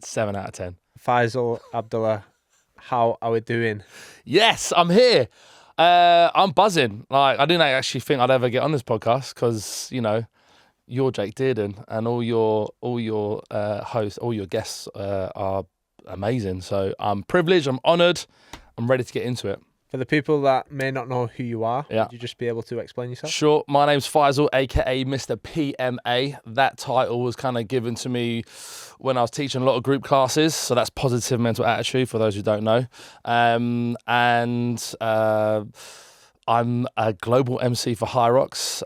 7 out of 10. Faisal, Abdullah, how are we doing? Yes, I'm here. I'm buzzing. Like, I didn't actually think I'd ever get on this podcast because, you know, you're Jake Dearden and all your hosts, all your guests are amazing. So I'm privileged, I'm honoured, I'm ready to get into it. For the people that may not know who you are, Yeah. would you just be able to explain yourself? Sure. My name's Faisal, aka Mr. PMA. That title was kind of given to me when I was teaching a lot of group classes. So that's positive mental attitude for those who don't know. I'm a global MC for HYROX,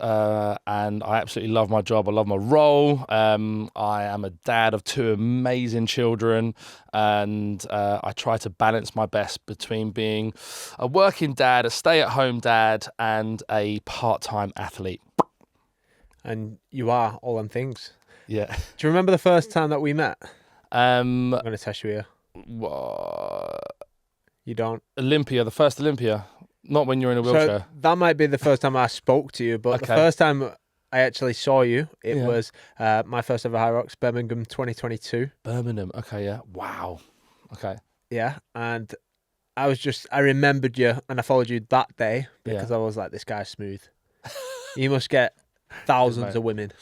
and I absolutely love my job. I love my role. I am a dad of 2 amazing children, and I try to balance my best between being a working dad, a stay-at-home dad, and a part-time athlete. And you are all them things. Yeah. Do you remember the first time that we met? I'm going to test you here. You don't? Olympia, the first Olympia. Not when you're in a wheelchair. So that might be the first time I spoke to you, but the first time I actually saw you, it was my first ever HYROX, Birmingham 2022. Birmingham, okay, yeah. Wow. Okay. Yeah, and I remembered you and I followed you that day because I was like, this guy's smooth. You must get thousands of women.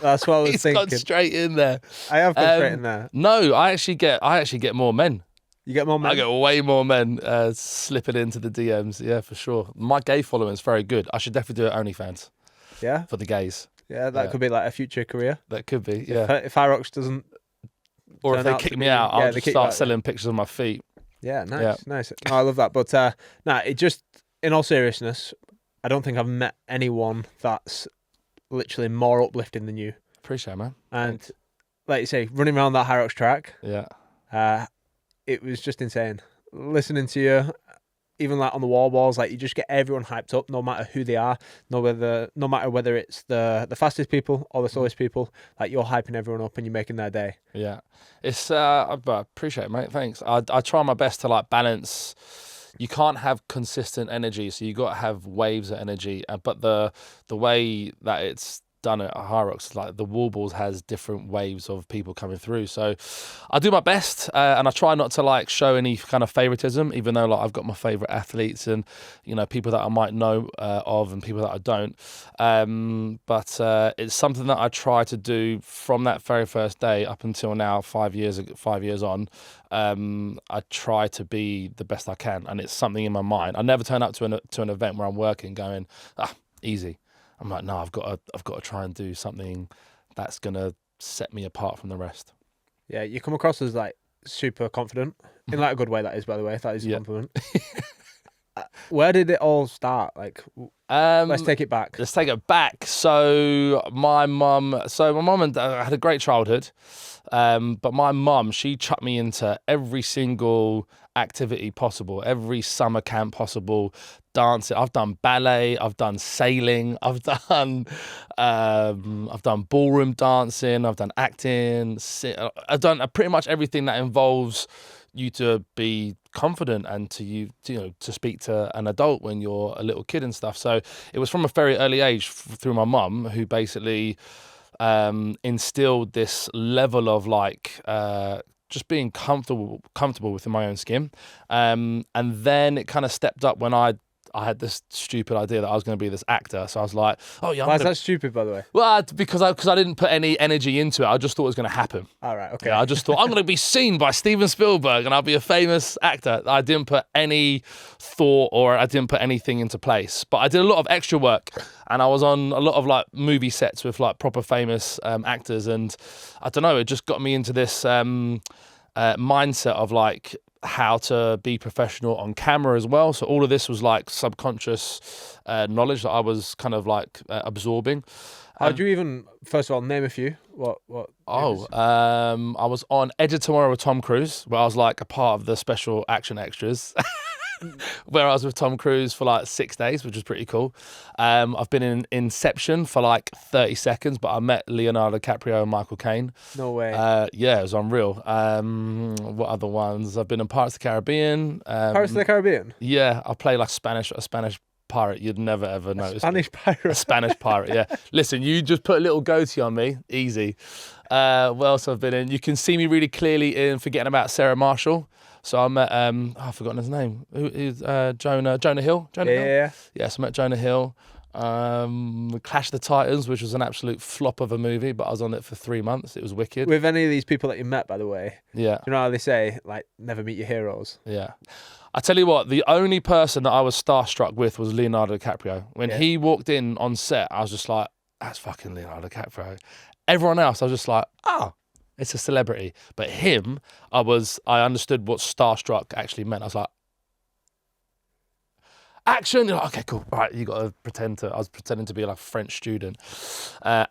That's what I was thinking. He's gone straight in there. I have gone straight in there. No, I actually get more men. You get more men? I get way more men slipping into the DMs. Yeah, for sure. My gay following is very good. I should definitely do it OnlyFans. Yeah? For the gays. Yeah, that could be like a future career. That could be, yeah. If HYROX doesn't... Or if they kick me out, I'll just start selling pictures of my feet. Yeah, nice. No, I love that. But it just, in all seriousness, I don't think I've met anyone that's literally more uplifting than you. Appreciate it, man. And like you say, running around that HYROX track... Yeah. It was just insane. Listening to you, even like on the wall balls, like you just get everyone hyped up, no matter who they are, no matter whether it's the fastest people or the slowest people. Like you're hyping everyone up and you're making their day. Yeah, it's I appreciate it, mate. Thanks. I try my best to like balance. You can't have consistent energy, so you got to have waves of energy. But the way that it's done at HYROX, like the wall balls has different waves of people coming through, so I do my best and I try not to like show any kind of favoritism, even though like I've got my favorite athletes and, you know, people that I might know of and people that I don't, but it's something that I try to do from that very first day up until now, 5 years on. I try to be the best I can, and it's something in my mind. I never turn up to an event where I'm working going, easy. I'm like, no, I've got to try and do something that's gonna set me apart from the rest. Yeah, you come across as like super confident in like a good way. That is, by the way, that is a compliment. Where did it all start? Like, let's take it back. Let's take it back. So my mum and dad had a great childhood, but my mum, she chucked me into every single activity possible, every summer camp possible. Dancing, I've done ballet, I've done sailing, I've done ballroom dancing, I've done acting, I've done pretty much everything that involves you to be confident and to speak to an adult when you're a little kid and stuff. So it was from a very early age through my mum, who basically instilled this level of like just being comfortable within my own skin, and then it kind of stepped up when I had this stupid idea that I was going to be this actor. So I was like, oh yeah. Why is that stupid, by the way? Well, because I didn't put any energy into it. I just thought it was going to happen. All right, okay. Yeah, I just thought I'm going to be seen by Steven Spielberg and I'll be a famous actor. I didn't put any thought or I didn't put anything into place. But I did a lot of extra work, and I was on a lot of like movie sets with like proper famous actors, and I don't know, it just got me into this mindset of like how to be professional on camera as well. So all of this was like subconscious knowledge that I was kind of like absorbing. How do you even, first of all, name a few? What? I was on Edge of Tomorrow with Tom Cruise, where I was like a part of the special action extras. Where I was with Tom Cruise for like 6 days, which was pretty cool. I've been in Inception for like 30 seconds, but I met Leonardo DiCaprio and Michael Caine. No way. Yeah, it was unreal. What other ones? I've been in Pirates of the Caribbean. Pirates of the Caribbean? Yeah, I play like a Spanish pirate. You'd never ever notice. Spanish pirate? A Spanish pirate, yeah. Listen, you just put a little goatee on me, easy. What else I've been in? You can see me really clearly in Forgetting About Sarah Marshall. So I met, I've forgotten his name. Who's Jonah Hill? Jonah Hill? Yeah. Yes, I met Jonah Hill. Clash of the Titans, which was an absolute flop of a movie, but I was on it for 3 months. It was wicked. With any of these people that you met, by the way, Yeah. you know how they say, like, never meet your heroes? Yeah. I tell you what, the only person that I was starstruck with was Leonardo DiCaprio. When he walked in on set, I was just like, that's fucking Leonardo DiCaprio. Everyone else, I was just like, it's a celebrity. But him, I understood what starstruck actually meant. I was like, action. Okay, cool. All right, you got to I was pretending to be like a French student.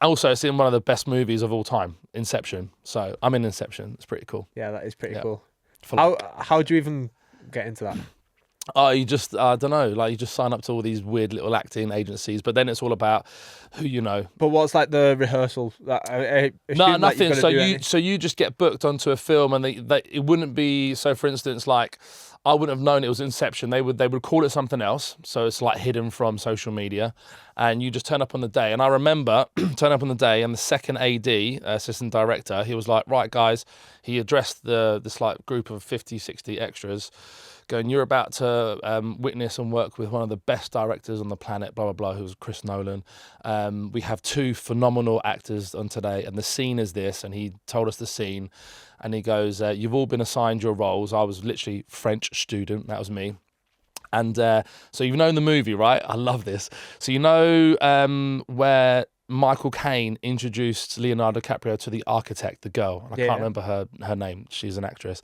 Also, it's in one of the best movies of all time, Inception. So I'm in Inception. It's pretty cool. Yeah, that is pretty cool. For How do you even get into that? Oh, you just, I don't know, like you just sign up to all these weird little acting agencies, but then it's all about who you know. But what's like the rehearsal? No, nothing. So you just get booked onto a film, and it wouldn't be, so for instance, like I wouldn't have known it was Inception. They would call it something else, so it's like hidden from social media, and you just turn up on the day. And I remember turning up on the day, and the second AD, assistant director, he was like, right guys, he addressed this like group of 50, 60 extras, going, you're about to witness and work with one of the best directors on the planet, blah, blah, blah, who was Chris Nolan. We have 2 phenomenal actors on today, and the scene is this, and he told us the scene, and he goes, you've all been assigned your roles. I was literally French student, that was me. And so you know in the movie, right? I love this. So you know where Michael Caine introduced Leonardo DiCaprio to the architect, the girl. I can't remember her name. She's an actress.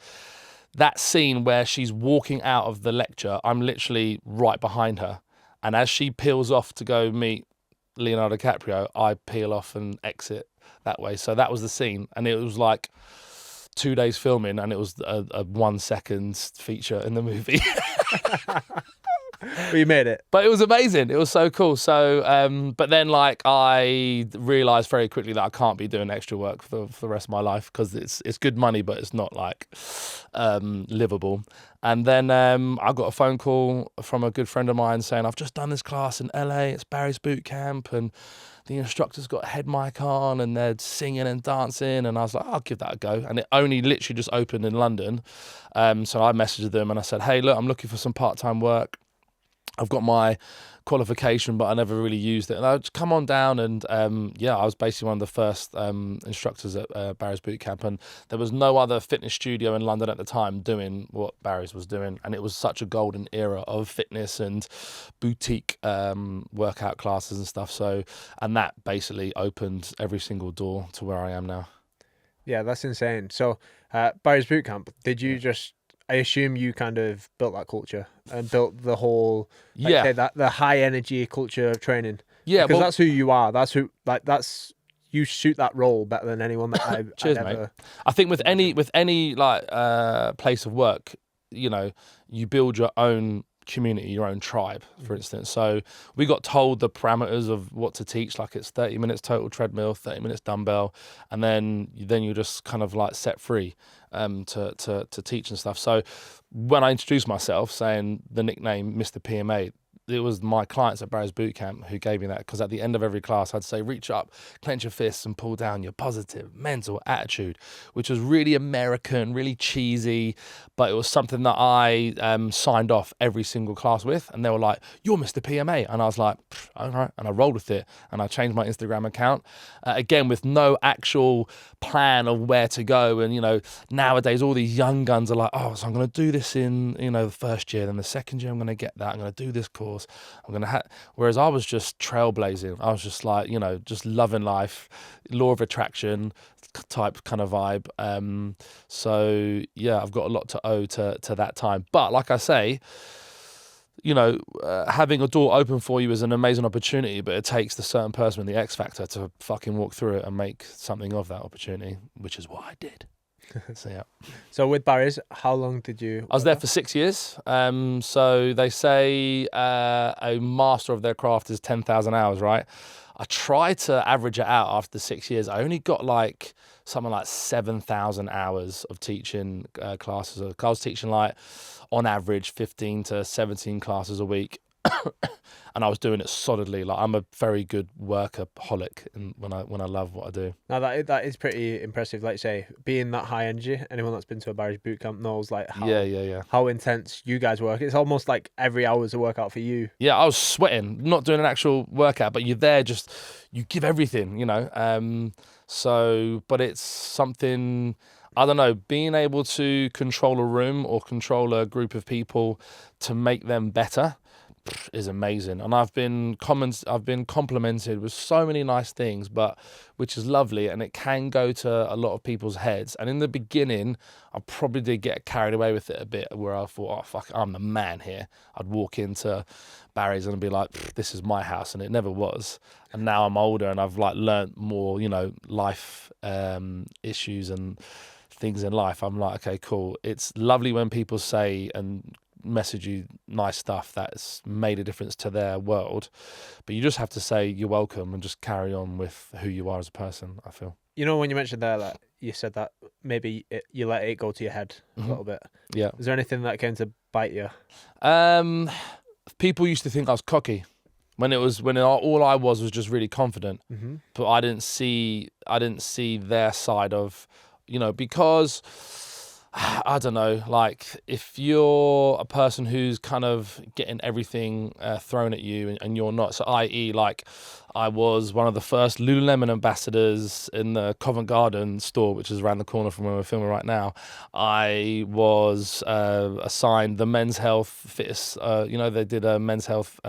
That scene where she's walking out of the lecture, I'm literally right behind her. And as she peels off to go meet Leonardo DiCaprio, I peel off and exit that way. So that was the scene. And it was like 2 days filming, and it was a 1 second feature in the movie. But you made it. But it was amazing. It was so cool. So, but then like I realised very quickly that I can't be doing extra work for the rest of my life, because it's good money, but it's not like livable. And then I got a phone call from a good friend of mine saying, I've just done this class in LA. It's Barry's Bootcamp, and the instructor's got a head mic on, and they're singing and dancing. And I was like, I'll give that a go. And it only literally just opened in London. So I messaged them and I said, hey, look, I'm looking for some part-time work. I've got my qualification, but I never really used it. And I just come on down, and I was basically one of the first instructors at Barry's Bootcamp, and there was no other fitness studio in London at the time doing what Barry's was doing, and it was such a golden era of fitness and boutique workout classes and stuff. So, and that basically opened every single door to where I am now. Yeah, that's insane. So, Barry's Bootcamp, did you just... I assume you kind of built that culture and built the whole, the high energy culture of training. Yeah, because that's who you are. That's you shoot that role better than anyone that I've ever. Mate. I think with any like place of work, you know, you build your own community, your own tribe, for instance. So we got told the parameters of what to teach, like it's 30 minutes total treadmill, 30 minutes dumbbell, and then you're just kind of like set free to teach and stuff. So when I introduced myself, saying the nickname Mr. PMA, it was my clients at Barry's Bootcamp who gave me that, because at the end of every class I'd say, reach up, clench your fists and pull down your positive mental attitude, which was really American, really cheesy, but it was something that I signed off every single class with, and they were like, you're Mr. PMA, and I was like, all right, and I rolled with it, and I changed my Instagram account, again with no actual plan of where to go. And you know, nowadays all these young guns are like, oh, so I'm going to do this in, you know, the first year, then the second year I'm going to get that, I'm going to do this course, I'm going to whereas I was just trailblazing. I was just like, you know, just loving life, law of attraction type kind of vibe. So yeah, I've got a lot to owe to that time. But like I say, you know, having a door open for you is an amazing opportunity, but it takes the certain person with the X factor to fucking walk through it and make something of that opportunity, which is what I did. So yeah. So with Barry's, how long did you... I was there for 6 years. So they say a master of their craft is 10,000 hours, right? I tried to average it out after 6 years. I only got like something like 7,000 hours of teaching classes. I was teaching like on average 15 to 17 classes a week. and I was doing it solidly. Like, I'm a very good workaholic when I love what I do. Now that is pretty impressive. Like you say, being that high energy. Anyone that's been to a barrage boot camp knows like how intense you guys work. It's almost like every hour is a workout for you. Yeah, I was sweating, not doing an actual workout, but you're there, just you give everything, you know. But it's something, I don't know, being able to control a room or control a group of people to make them better is amazing. And I've been complimented with so many nice things, which is lovely, and it can go to a lot of people's heads. And in the beginning, I probably did get carried away with it a bit, where I thought, oh fuck, I'm the man here. I'd walk into Barry's and be like, this is my house, and it never was. And now I'm older and I've like learnt more, you know, life issues and things in life. I'm like, okay, cool. It's lovely when people say and message you nice stuff that's made a difference to their world, but you just have to say you're welcome and just carry on with who you are as a person, I feel. You know, when you mentioned there, like you said that maybe you let it go to your head a little bit. Yeah. Is there anything that came to bite you? People used to think I was cocky when all I was just really confident, but I didn't see their side of, you know, because I don't know, like if you're a person who's kind of getting everything thrown at you and you're not, so i.e. like I was one of the first Lululemon ambassadors in the Covent Garden store, which is around the corner from where we're filming right now. I was assigned the Men's Health Fittest, you know, they did a Men's Health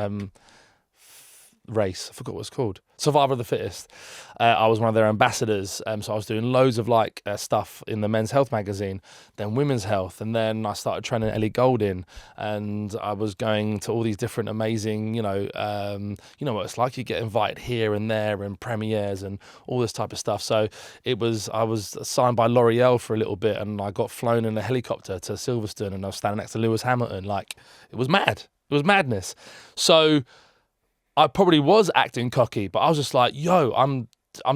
race. I forgot what it's called. Survivor of the Fittest. I was one of their ambassadors. So I was doing loads of like stuff in the Men's Health magazine, then Women's Health, and then I started training Ellie Goulding, and I was going to all these different amazing, you know what it's like. You get invited here and there and premieres and all this type of stuff. So I was signed by L'Oreal for a little bit, and I got flown in a helicopter to Silverstone, and I was standing next to Lewis Hamilton. Like, it was mad. It was madness. So I probably was acting cocky, but I was just like, yo, I'm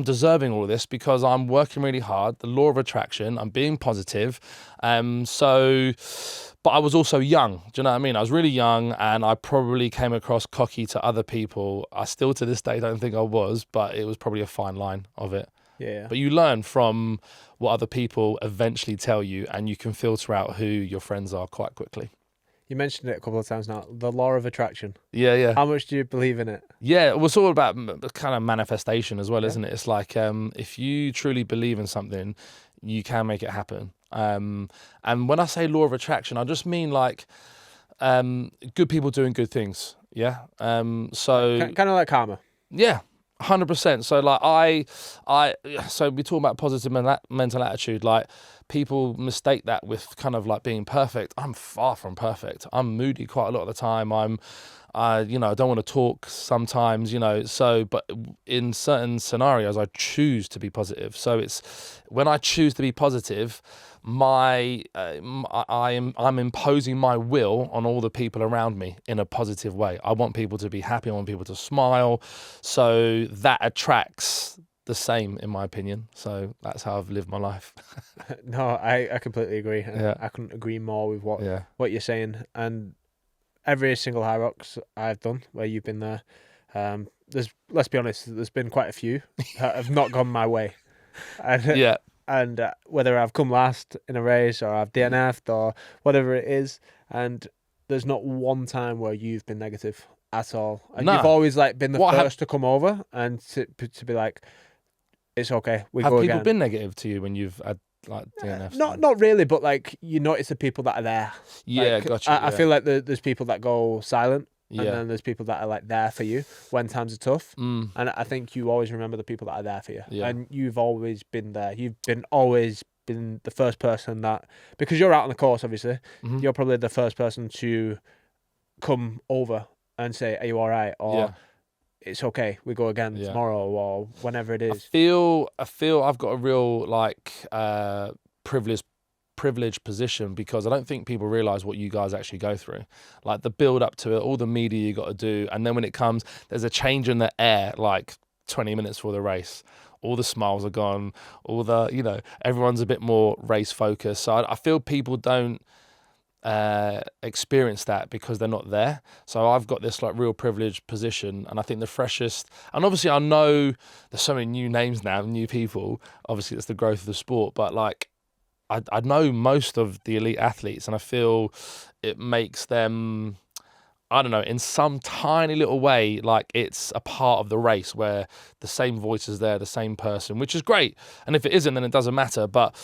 deserving all of this because I'm working really hard, the law of attraction, I'm being positive. But I was also young, do you know what I mean? I was really young, and I probably came across cocky to other people. I still to this day don't think I was, but it was probably a fine line of it. Yeah. But you learn from what other people eventually tell you, and you can filter out who your friends are quite quickly. You mentioned it a couple of times now, the law of attraction. Yeah. How much do you believe in it? Yeah, well, it's all about kind of manifestation as well, isn't it? It's like if you truly believe in something, you can make it happen. And when I say law of attraction, I just mean like good people doing good things. Yeah. So kind of like karma. Yeah. 100%. So like so we talk about positive mental attitude. Like, people mistake that with kind of like being perfect. I'm far from perfect. I'm moody quite a lot of the time. I don't want to talk sometimes, you know. So, but in certain scenarios, I choose to be positive. So it's when I choose to be positive, I'm imposing my will on all the people around me in a positive way. I want people to be happy. I want people to smile. So that attracts the same, in my opinion. So that's how I've lived my life. No, I completely agree. Yeah. I couldn't agree more with what you're saying. And every single HYROX I've done where you've been there, let's be honest, there's been quite a few that have not gone my way. And, yeah. And whether I've come last in a race or I've DNF'd or whatever it is, and there's not one time where you've been negative at all. And you've always like been the first to come over and to be like, it's okay, we go again. Have people been negative to you when you've had like DNFs? Not really, but like you notice the people that are there. Yeah, like, gotcha. I feel like there's people that go silent. And then there's people that are like there for you when times are tough. And I think you always remember the people that are there for you. Yeah. And you've always been there. You've always been the first person that, because you're out on the course, obviously, you're probably the first person to come over and say, are you all right? Or it's okay, we go again tomorrow or whenever it is. I feel I've got a real like privileged position because I don't think people realize what you guys actually go through, like the build up to it, all the media you got to do, and then when it comes, there's a change in the air like 20 minutes before the race, all the smiles are gone, all the, you know, everyone's a bit more race focused. So I feel people don't experience that because they're not there. So I've got this like real privileged position, and I think the freshest, and obviously I know there's so many new names now, new people. Obviously it's the growth of the sport, but like I know most of the elite athletes, and I feel it makes them, I don't know, in some tiny little way, like it's a part of the race where the same voice is there, the same person, which is great. And if it isn't, then it doesn't matter. But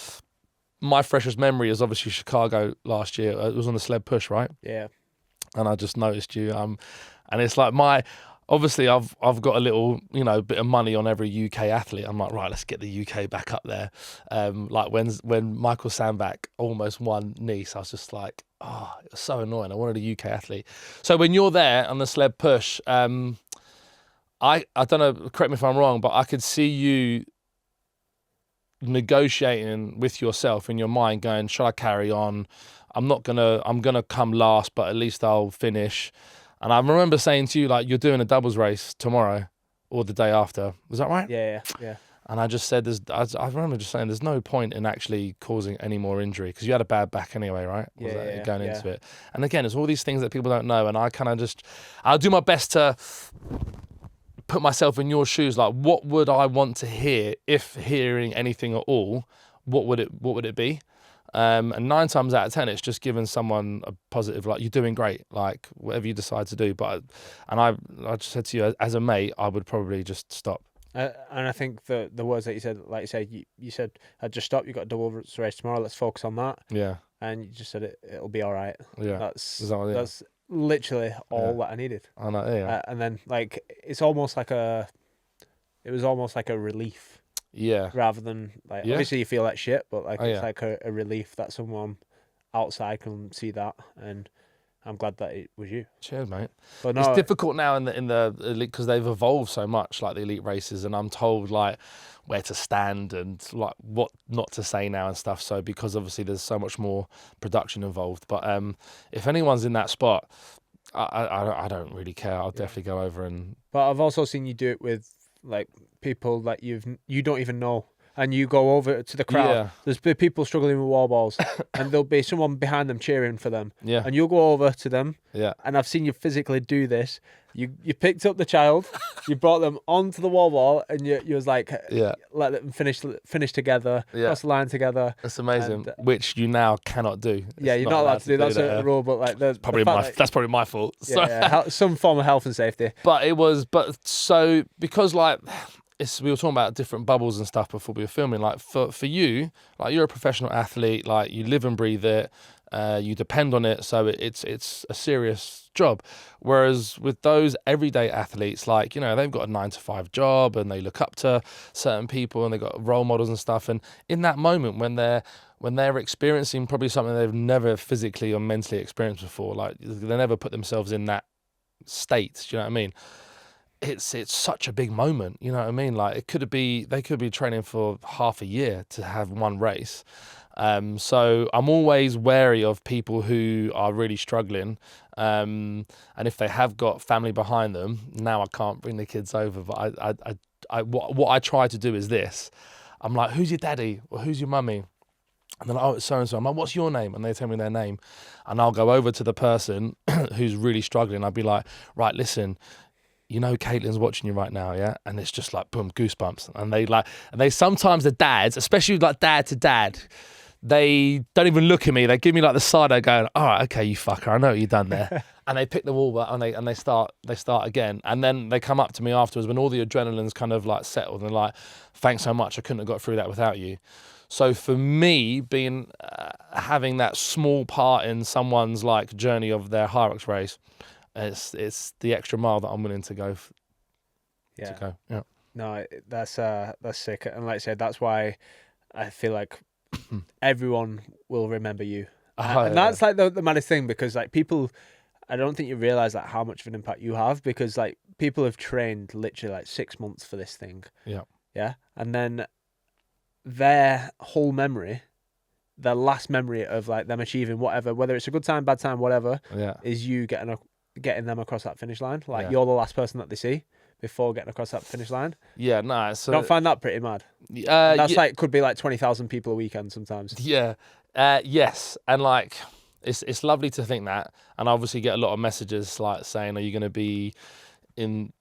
my freshest memory is obviously Chicago last year. It was on the sled push, right? Yeah. And I just noticed you. And it's like obviously I've got a little, bit of money on every UK athlete. I'm like, right, let's get the UK back up there. Like when Michael Sandbach almost won Nice, I was just like, oh, it was so annoying. I wanted a UK athlete. So when you're there on the sled push, I don't know, correct me if I'm wrong, but I could see you negotiating with yourself in your mind, going, should I carry on? I'm gonna come last, but at least I'll finish. And I remember saying to you, like, you're doing a doubles race tomorrow or the day after. Was that right? Yeah. And I just said, I remember just saying, there's no point in actually causing any more injury because you had a bad back anyway, right? Going into it. And again, it's all these things that people don't know. And I kind of I'll do my best to put myself in your shoes. Like, what would I want to hear, if hearing anything at all? What would it be? And 9 times out of 10, it's just giving someone a positive, like, you're doing great, like whatever you decide to do. I just said to you, as a mate, I would probably just stop. And I think the words that you said, like you said, I'd just stop. You got a double race tomorrow. Let's focus on that. Yeah. And you just said it'll be all right. Yeah. That's literally all that I needed. I know. Yeah. And then like it was almost like a relief. Yeah. Rather than like obviously you feel like shit, but like it's like a relief that someone outside can see that, and I'm glad that it was you. Cheers, mate. But no, it's difficult now in the elite because they've evolved so much, like the elite races, and I'm told like where to stand and like what not to say now and stuff. So because obviously there's so much more production involved. But if anyone's in that spot, I don't really care. I'll definitely go over and. But I've also seen you do it with like people that you don't even know, and you go over to the crowd. Yeah. There's people struggling with wall balls, and there'll be someone behind them cheering for them. Yeah. And you'll go over to them. Yeah. And I've seen you physically do this. You picked up the child, you brought them onto the wall ball, and you was like, let them finish together, cross the line together. That's amazing. Which you now cannot do. You're not allowed to do that. That's a rule, but like that's probably my fault. Some form of health and safety. But so because like. We were talking about different bubbles and stuff before we were filming. Like for you, like you're a professional athlete, like you live and breathe it, you depend on it, so it's a serious job. Whereas with those everyday athletes, like they've got a 9-to-5 job and they look up to certain people and they've got role models and stuff. And in that moment when they're experiencing probably something they've never physically or mentally experienced before, like they never put themselves in that state. Do you know what I mean? It's such a big moment, you know what I mean? Like they could be training for half a year to have one race. So I'm always wary of people who are really struggling. And if they have got family behind them, now I can't bring the kids over. But what I try to do is this. I'm like, who's your daddy? Or who's your mummy? And then, oh, it's so-and-so. I'm like, what's your name? And they tell me their name. And I'll go over to the person who's really struggling. I'll be like, right, listen, Caitlin's watching you right now, yeah? And it's just like, boom, goosebumps. And they sometimes the dads, especially like dad to dad, they don't even look at me. They give me like the side eye going, all right, okay, you fucker, I know what you've done there. And they pick the wall back and they start again. And then they come up to me afterwards when all the adrenaline's kind of like settled and they're like, thanks so much, I couldn't have got through that without you. So for me, having that small part in someone's like journey of their HYROX race, it's the extra mile that I'm willing to go. Yeah. No, that's sick. And like I said, that's why I feel like everyone will remember you. And that's like the maddest thing, because like people, I don't think you realize like how much of an impact you have, because like people have trained literally like 6 months for this thing. Yeah. Yeah. And then their whole memory, their last memory of like them achieving whatever, whether it's a good time, bad time, whatever, is you getting them across that finish line. Like you're the last person that they see before getting across that finish line. Yeah, no. So don't find that pretty mad. That's like could be like 20,000 people a weekend sometimes. Yeah. Yes, and like it's lovely to think that, and I obviously get a lot of messages like saying, "Are you going to be in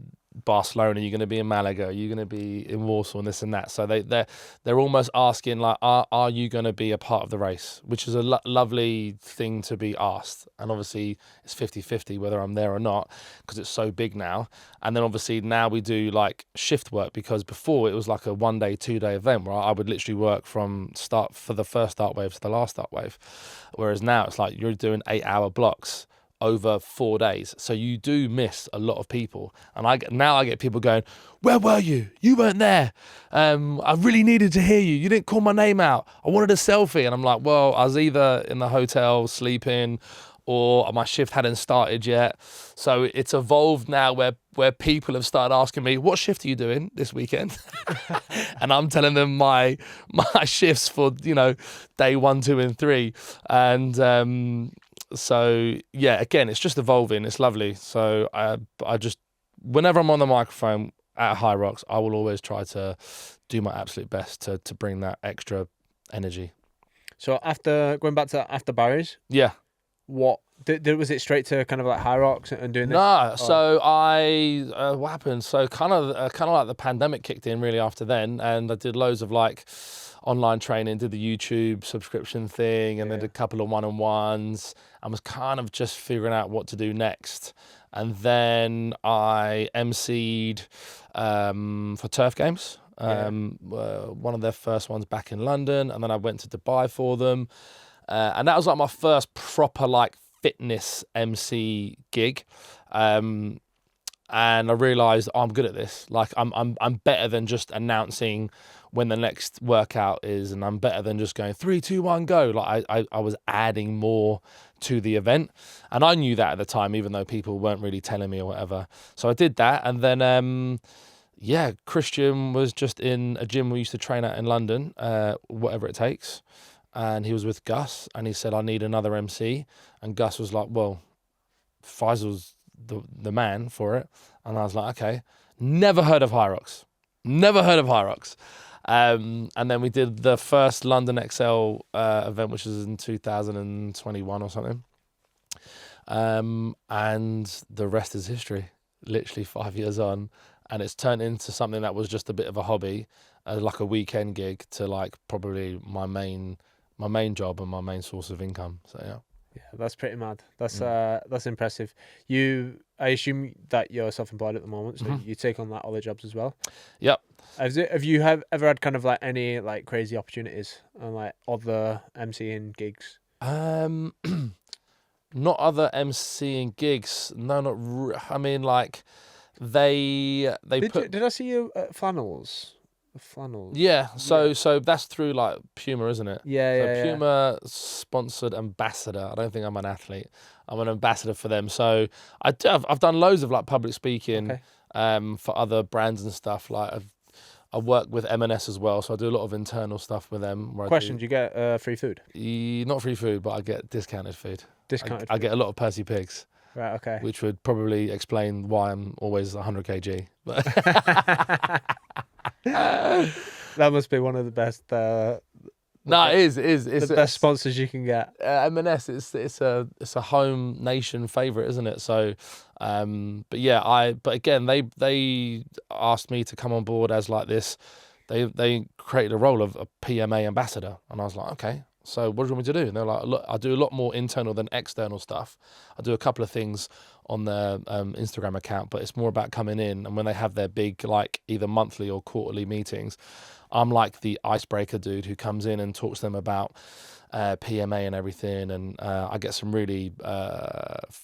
Barcelona? Are you going to be in Malaga? Are you going to be in Warsaw and this and that?" So they're almost asking like, "Are you going to be a part of the race?" Which is a lovely thing to be asked. And obviously it's 50-50 whether I'm there or not, because it's so big now. And then obviously now we do like shift work, because before it was like a 1 day, 2 day event where I would literally work from start for the first start wave to the last start wave. Whereas now it's like you're doing 8-hour blocks over 4 days, so you do miss a lot of people. And I get people going, "Where were you? You weren't there. I really needed to hear you. You didn't call my name out. I wanted a selfie." And I'm like, well, I was either in the hotel sleeping, or my shift hadn't started yet. So it's evolved now where people have started asking me, "What shift are you doing this weekend?" And I'm telling them my shifts for day 1, 2, and 3, and so yeah, again, it's just evolving. It's lovely. So I just, whenever I'm on the microphone at HYROX, I will always try to do my absolute best to bring that extra energy. So after going back to after Barry's, Yeah. what was it straight to kind of like HYROX and doing this? No, so I what happened? So kind of like the pandemic kicked in really after then, and I did loads of like online training, did the YouTube subscription thing, and then did a couple of one-on-ones, and was kind of just figuring out what to do next. And then I emceed for Turf Games, one of their first ones back in London, and then I went to Dubai for them, and that was like my first proper like fitness MC gig. And I realised I'm good at this. Like I'm better than just announcing when the next workout is, and I'm better than just going 3, 2, 1, go. Like I was adding more to the event, and I knew that at the time, even though people weren't really telling me or whatever. So I did that, and then Christian was just in a gym we used to train at in London, whatever it takes, and he was with Gus, and he said, "I need another MC," and Gus was like, "Well, Faisal's the man for it," and I was like, "Okay." Never heard of HYROX. And then we did the first London XL event, which was in 2021 or something. And the rest is history. Literally 5 years on, and it's turned into something that was just a bit of a hobby, like a weekend gig, to like probably my main job and my main source of income. So yeah. Yeah, that's pretty mad. That's impressive. I assume that you're self-employed at the moment, so you take on like other jobs as well. Yep. Have you ever had kind of like any like crazy opportunities and like other MCing gigs? Not other MCing gigs. No, I mean, like they Did I see you at Flannels? Flannels. Yeah, so that's through like Puma, isn't it? Yeah. Puma sponsored ambassador. I don't think I'm an athlete. I'm an ambassador for them. So I've done loads of like public speaking for other brands and stuff. Like I work with M&S as well, so I do a lot of internal stuff with them. Question: do you get free food? Not free food, but I get discounted food. Discounted. I get a lot of Percy Pigs. Right. Okay. Which would probably explain why I'm always 100 kg. But that must be one of the best. It is. It's the best sponsors you can get. M&S, it's a home nation favourite, isn't it? So, but again, they asked me to come on board as like this. They created a role of a PMA ambassador, and I was like, okay. So what do you want me to do? And they're like, look, I do a lot more internal than external stuff. I do a couple of things on their Instagram account, but it's more about coming in. And when they have their big, like either monthly or quarterly meetings, I'm like the icebreaker dude who comes in and talks to them about PMA and everything. And I get some really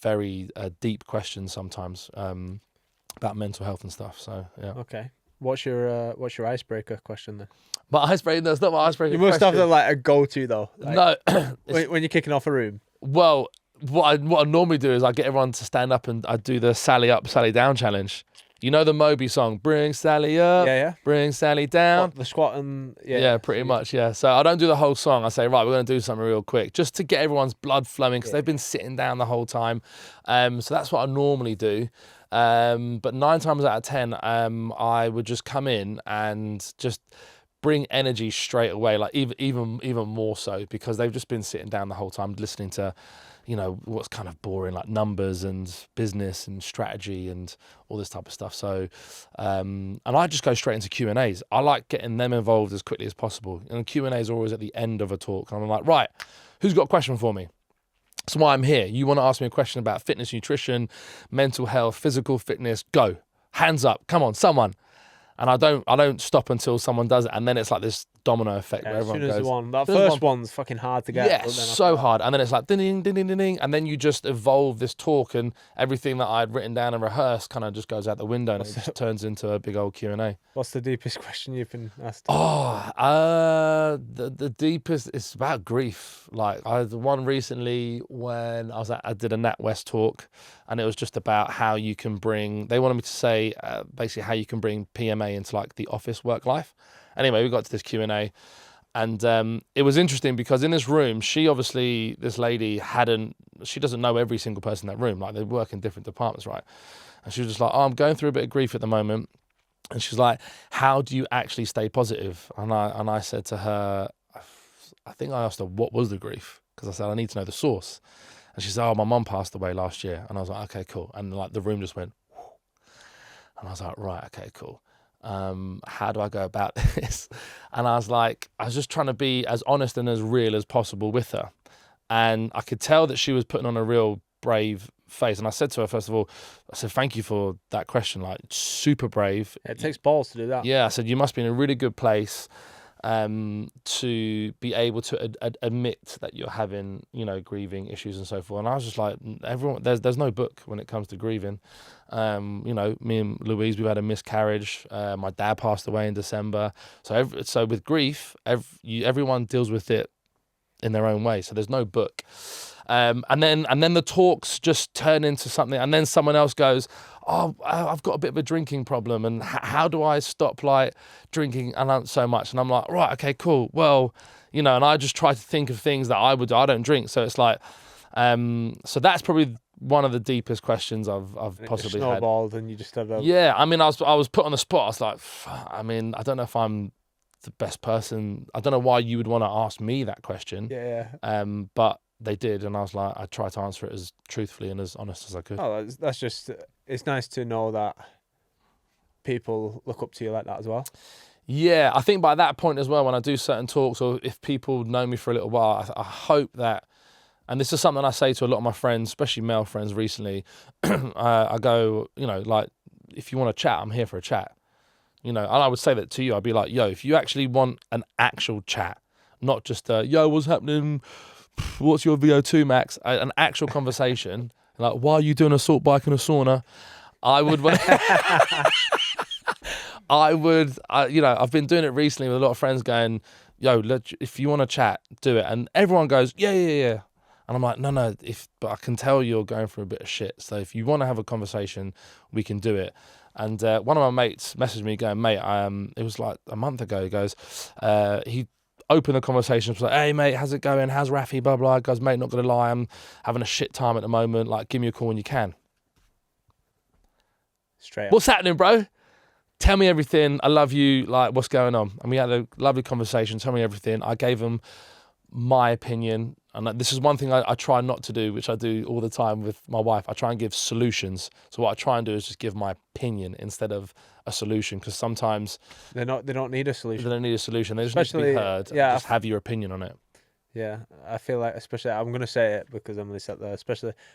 very deep questions sometimes about mental health and stuff. So yeah. Okay. What's your icebreaker question then? My icebreaker, that's not my icebreaker. You must question. have like a go-to though. Like, no, when you're kicking off a room. Well, what I normally do is I get everyone to stand up and I do the Sally up, Sally down challenge. You know the Moby song, bring Sally up, bring Sally down. What, the squat and pretty much. So I don't do the whole song. I say, right, we're going to do something real quick just to get everyone's blood flowing because they've been sitting down the whole time. So that's what I normally do. But 9 times out of 10, I would just come in and just bring energy straight away, like even more so, because they've just been sitting down the whole time listening to, you know, what's kind of boring, like numbers and business and strategy and all this type of stuff. So, and I just go straight into Q&As. I like getting them involved as quickly as possible. And Q&As are always at the end of a talk. And I'm like, right, who's got a question for me? That's why I'm here. You want to ask me a question about fitness, nutrition, mental health, physical fitness, go. Hands up. Come on, someone. And I don't stop until someone does it. And then it's like this domino effect where everyone goes. That first one's fucking hard to get. Yeah, so hard. And then it's like ding, ding, ding, ding, ding, ding. And then you just evolve this talk, and everything that I'd written down and rehearsed kind of just goes out the window, and it just turns into a big old Q&A. What's the deepest question you've been asked? The deepest is about grief. Like I had one recently when I did a NatWest talk, and it was just about how you can bring, they wanted me to say basically how you can bring PMA into like the office work life. Anyway, we got to this Q&A, and it was interesting because in this room, this lady she doesn't know every single person in that room. Like they work in different departments, right? And she was just like, oh, I'm going through a bit of grief at the moment. And she's like, how do you actually stay positive? And I said to her, I think I asked her, what was the grief? Because I said, I need to know the source. And she said, oh, my mum passed away last year. And I was like, okay, cool. And like the room just went, whoo. And I was like, right, okay, cool. How do I go about this? And I was just trying to be as honest and as real as possible with her. And I could tell that she was putting on a real brave face. And I said to her, first of all, I said, thank you for that question. Like, super brave. It takes balls to do that. Yeah, I said, you must be in a really good place to be able to admit that you're having, you know, grieving issues and so forth. And I was just like, everyone, there's no book when it comes to grieving. You know, me and Louise, we've had a miscarriage. My dad passed away in December. So with grief, everyone deals with it in their own way. So there's no book. And then the talks just turn into something, and then someone else goes, oh, I've got a bit of a drinking problem, and how do I stop like drinking and so much? And I'm like, right, okay, cool. Well, you know, and I just try to think of things that I would do. I don't drink, so it's like, so that's probably one of the deepest questions I've possibly had. Snowballed, and you just had a... Yeah, I mean, I was put on the spot. I was like, I mean, I don't know if I'm the best person. I don't know why you would want to ask me that question. Yeah. But they did, and I was like, I tried to answer it as truthfully and as honest as I could. Oh, that's just, it's nice to know that people look up to you like that as well. Yeah, I think by that point as well, when I do certain talks, or if people know me for a little while, I hope that, and this is something I say to a lot of my friends, especially male friends recently, I go, you know, like, if you want to chat, I'm here for a chat. You know, and I would say that to you. I'd be like, yo, if you actually want an actual chat, not just yo, what's happening? What's your VO2 max? An actual conversation, like, why are you doing a salt bike in a sauna? You know, I've been doing it recently with a lot of friends going, yo, if you want to chat, do it. And everyone goes, yeah. And I'm like, no, but I can tell you're going through a bit of shit. So if you want to have a conversation, we can do it. And one of my mates messaged me going, mate, it was like a month ago. He goes, he opened the conversation, was like, hey mate, how's it going? How's Rafi? Blah blah. Goes, mate, not gonna lie, I'm having a shit time at the moment. Like, give me a call when you can. Straight up. What's happening, bro? Tell me everything. I love you. Like, what's going on? And we had a lovely conversation. Tell me everything. I gave him my opinion, and this is one thing I try not to do, which I do all the time with my wife. I try and give solutions. So what I try and do is just give my opinion instead of a solution, because sometimes they don't need a solution. They don't need a solution. They just need to be heard. Yeah, and just have your opinion on it. Yeah, I feel like, especially, I'm going to say it because Emily sat there,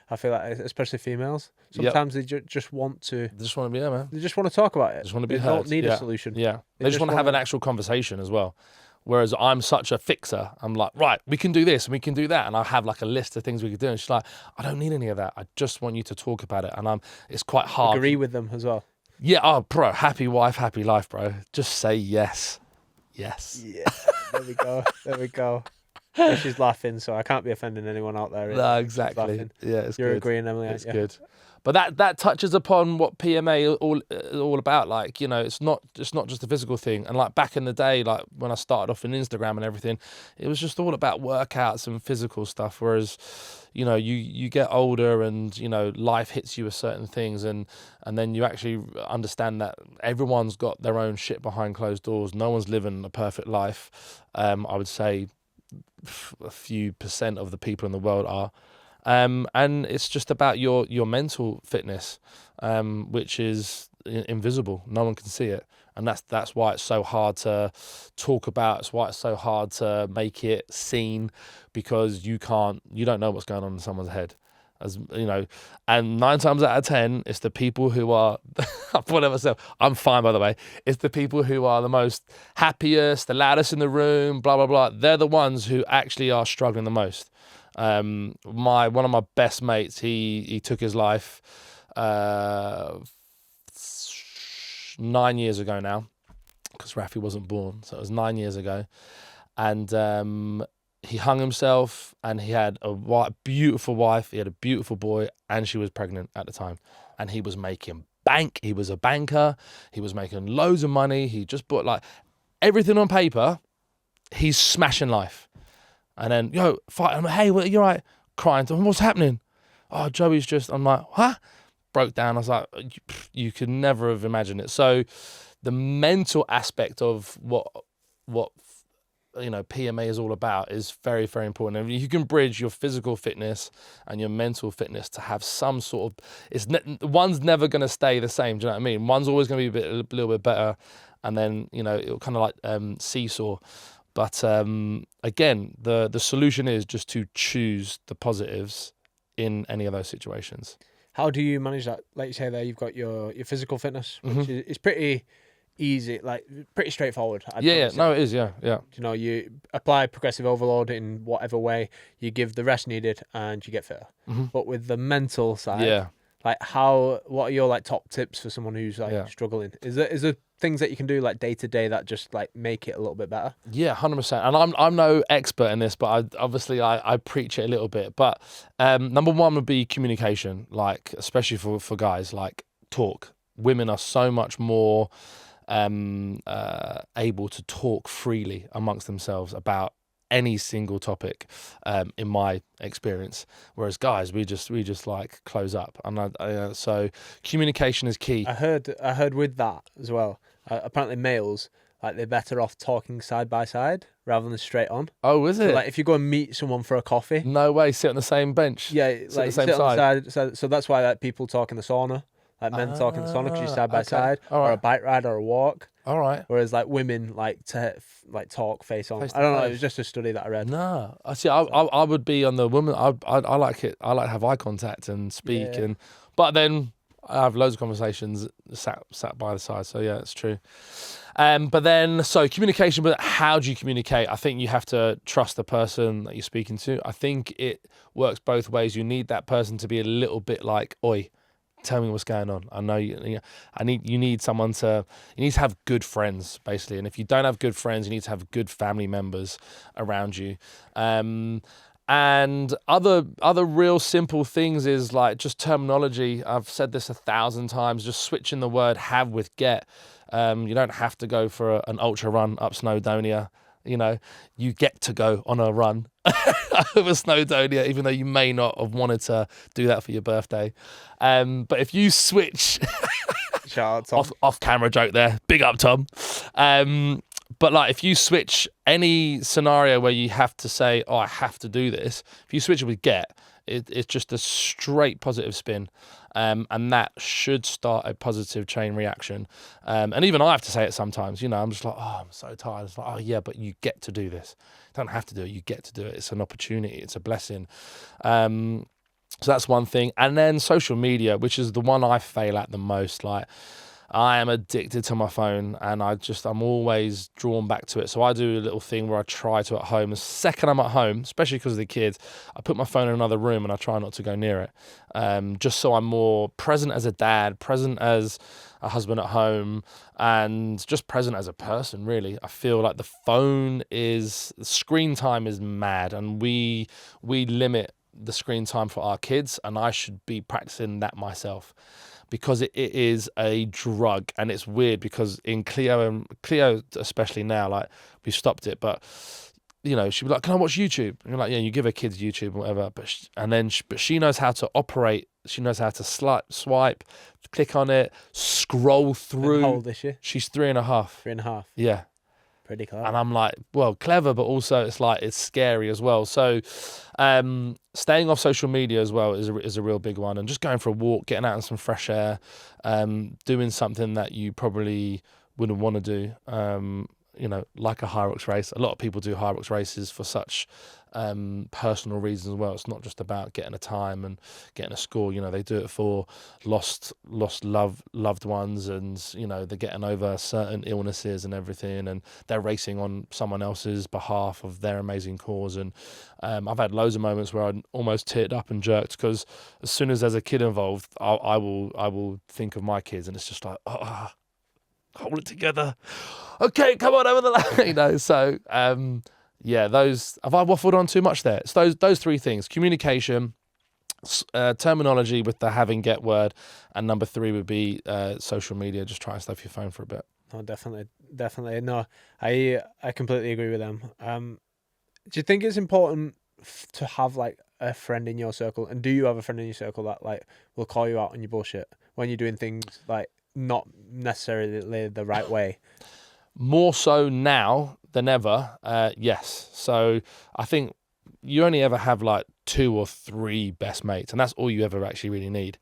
I feel like, especially females, sometimes they just want to... They just want to be there, man. They just want to talk about it. They just want to be heard. They don't need a solution. Yeah. They just want to have an actual conversation as well. Whereas I'm such a fixer. I'm like, right, we can do this and we can do that. And I have like a list of things we could do. And she's like, I don't need any of that. I just want you to talk about it. And it's quite hard. Agree with them as well. Yeah, oh, bro, happy wife, happy life, bro. Just say yes. Yes. Yeah, there we go. She's laughing, so I can't be offending anyone out there. No, She's exactly. laughing. Yeah, it's You're good. agreeing, Emily, aren't It's you? good. But that touches upon what PMA all about. Like, it's not just a physical thing. And like back in the day, like when I started off in Instagram and everything, it was just all about workouts and physical stuff. Whereas, you get older and life hits you with certain things, and then you actually understand that everyone's got their own shit behind closed doors. No one's living a perfect life. I would say a few % of the people in the world are. And it's just about your mental fitness, which is invisible. No one can see it, and that's why it's so hard to talk about. It's why it's so hard to make it seen, because you don't know what's going on in someone's head. As you know, and 9 times out of 10, it's the people who are. I put it myself. I'm fine, by the way. It's the people who are the most happiest, the loudest in the room, blah blah blah. They're the ones who actually are struggling the most. One of my best mates, he took his life 9 years ago now, because Rafi wasn't born, so it was 9 years ago, and he hung himself, and he had a beautiful wife, he had a beautiful boy, and she was pregnant at the time, and he was making bank. He was a banker, he was making loads of money, he just bought like everything on paper. He's smashing life. And then, fight. I'm like, hey, you're right. Crying. What's happening? Oh, Joey's just. I'm like, huh? Broke down. I was like, you could never have imagined it. So, the mental aspect of what PMA is all about is very, very important. And you can bridge your physical fitness and your mental fitness to have some sort of. One's never going to stay the same. Do you know what I mean? One's always going to be a little bit better, and then it'll kind of like seesaw. But again, the solution is just to choose the positives in any of those situations. How do you manage that? Like you say there, you've got your physical fitness, which is pretty easy, like pretty straightforward. No, it is, yeah. You apply progressive overload in whatever way, you give the rest needed, and you get fitter. But with the mental side, like what are your like top tips for someone who's like struggling? Is there things that you can do like day to day that just like make it a little bit better? Yeah, 100%. And I'm no expert in this, but I preach it a little bit. But number one would be communication, like especially for guys, like talk. Women are so much more able to talk freely amongst themselves about any single topic, in my experience, whereas guys, we just like close up, and so communication is key. I heard with that as well. Apparently, males, like, they're better off talking side by side rather than straight on. Oh, is it? So, like, if you go and meet someone for a coffee, no way, sit on the same bench. yeah, like the same sit on side. the side. So that's why like people talk in the sauna, like men talk in the sauna, because you're side by side, or a bike ride or a walk. All right. Whereas like women like to talk face on. I don't know. It was just a study that I read. No, I see. I would be on the woman. I like it. I like to have eye contact and speak, but then I have loads of conversations sat by the side. So yeah, it's true. But then so communication. But how do you communicate? I think you have to trust the person that you're speaking to. I think it works both ways. You need that person to be a little bit like, oi, tell me what's going on. I know you need someone you need to have good friends, basically. And if you don't have good friends, you need to have good family members around you. And other real simple things is like just terminology. I've said this 1,000 times, just switching the word have with get. You don't have to go for an ultra run up Snowdonia. You get to go on a run over Snowdonia, even though you may not have wanted to do that for your birthday. But if you switch, Shout out, Tom. off camera joke there, big up Tom. But like if you switch any scenario where you have to say, oh, I have to do this, if you switch it with get, it's just a straight positive spin. And that should start a positive chain reaction. And even I have to say it sometimes, I'm just like, oh, I'm so tired. It's like, oh yeah, but you get to do this. You don't have to do it. You get to do it. It's an opportunity. It's a blessing. So that's one thing. And then social media, which is the one I fail at the most. Like, I am addicted to my phone, and I'm always drawn back to it. So I do a little thing where I try to at home. The second I'm at home, especially because of the kids, I put my phone in another room and I try not to go near it. Just so I'm more present as a dad, present as a husband at home, and just present as a person, really. I feel like screen time is mad, and we limit the screen time for our kids, and I should be practicing that myself, because it is a drug. And it's weird because in Cleo especially now, like, we've stopped it, but you know, she'd be like, can I watch YouTube? And you're like, yeah, you give her kids YouTube or whatever, but she knows how to operate. She knows how to swipe, click on it, scroll through. And how old is she? She's 3.5. 3.5. Yeah. Pretty clever. And I'm like, well, clever, but also it's scary as well. So staying off social media as well is a real big one, and just going for a walk, getting out in some fresh air, doing something that you probably wouldn't want to do, you know, like a HYROX race. A lot of people do HYROX races for such personal reasons as well. It's not just about getting a time and getting a score. You know, they do it for lost loved ones, and you know, they're getting over certain illnesses and everything, and they're racing on someone else's behalf of their amazing cause. And I've had loads of moments where I almost teared up and jerked, because as soon as there's a kid involved, I will think of my kids, and it's just like, oh, hold it together. Okay, come on over the line. You know, so yeah, those, have I waffled on too much there? It's those three things: communication, terminology with the have and get word, and number 3 would be social media. Just try and stay off your phone for a bit. No, definitely. No, I completely agree with them. Do you think it's important to have like a friend in your circle? And do you have a friend in your circle that like will call you out on your bullshit when you're doing things like not necessarily the right way? More so now than ever, yes. So I think you only ever have like 2 or 3 best mates, and that's all you ever actually really need.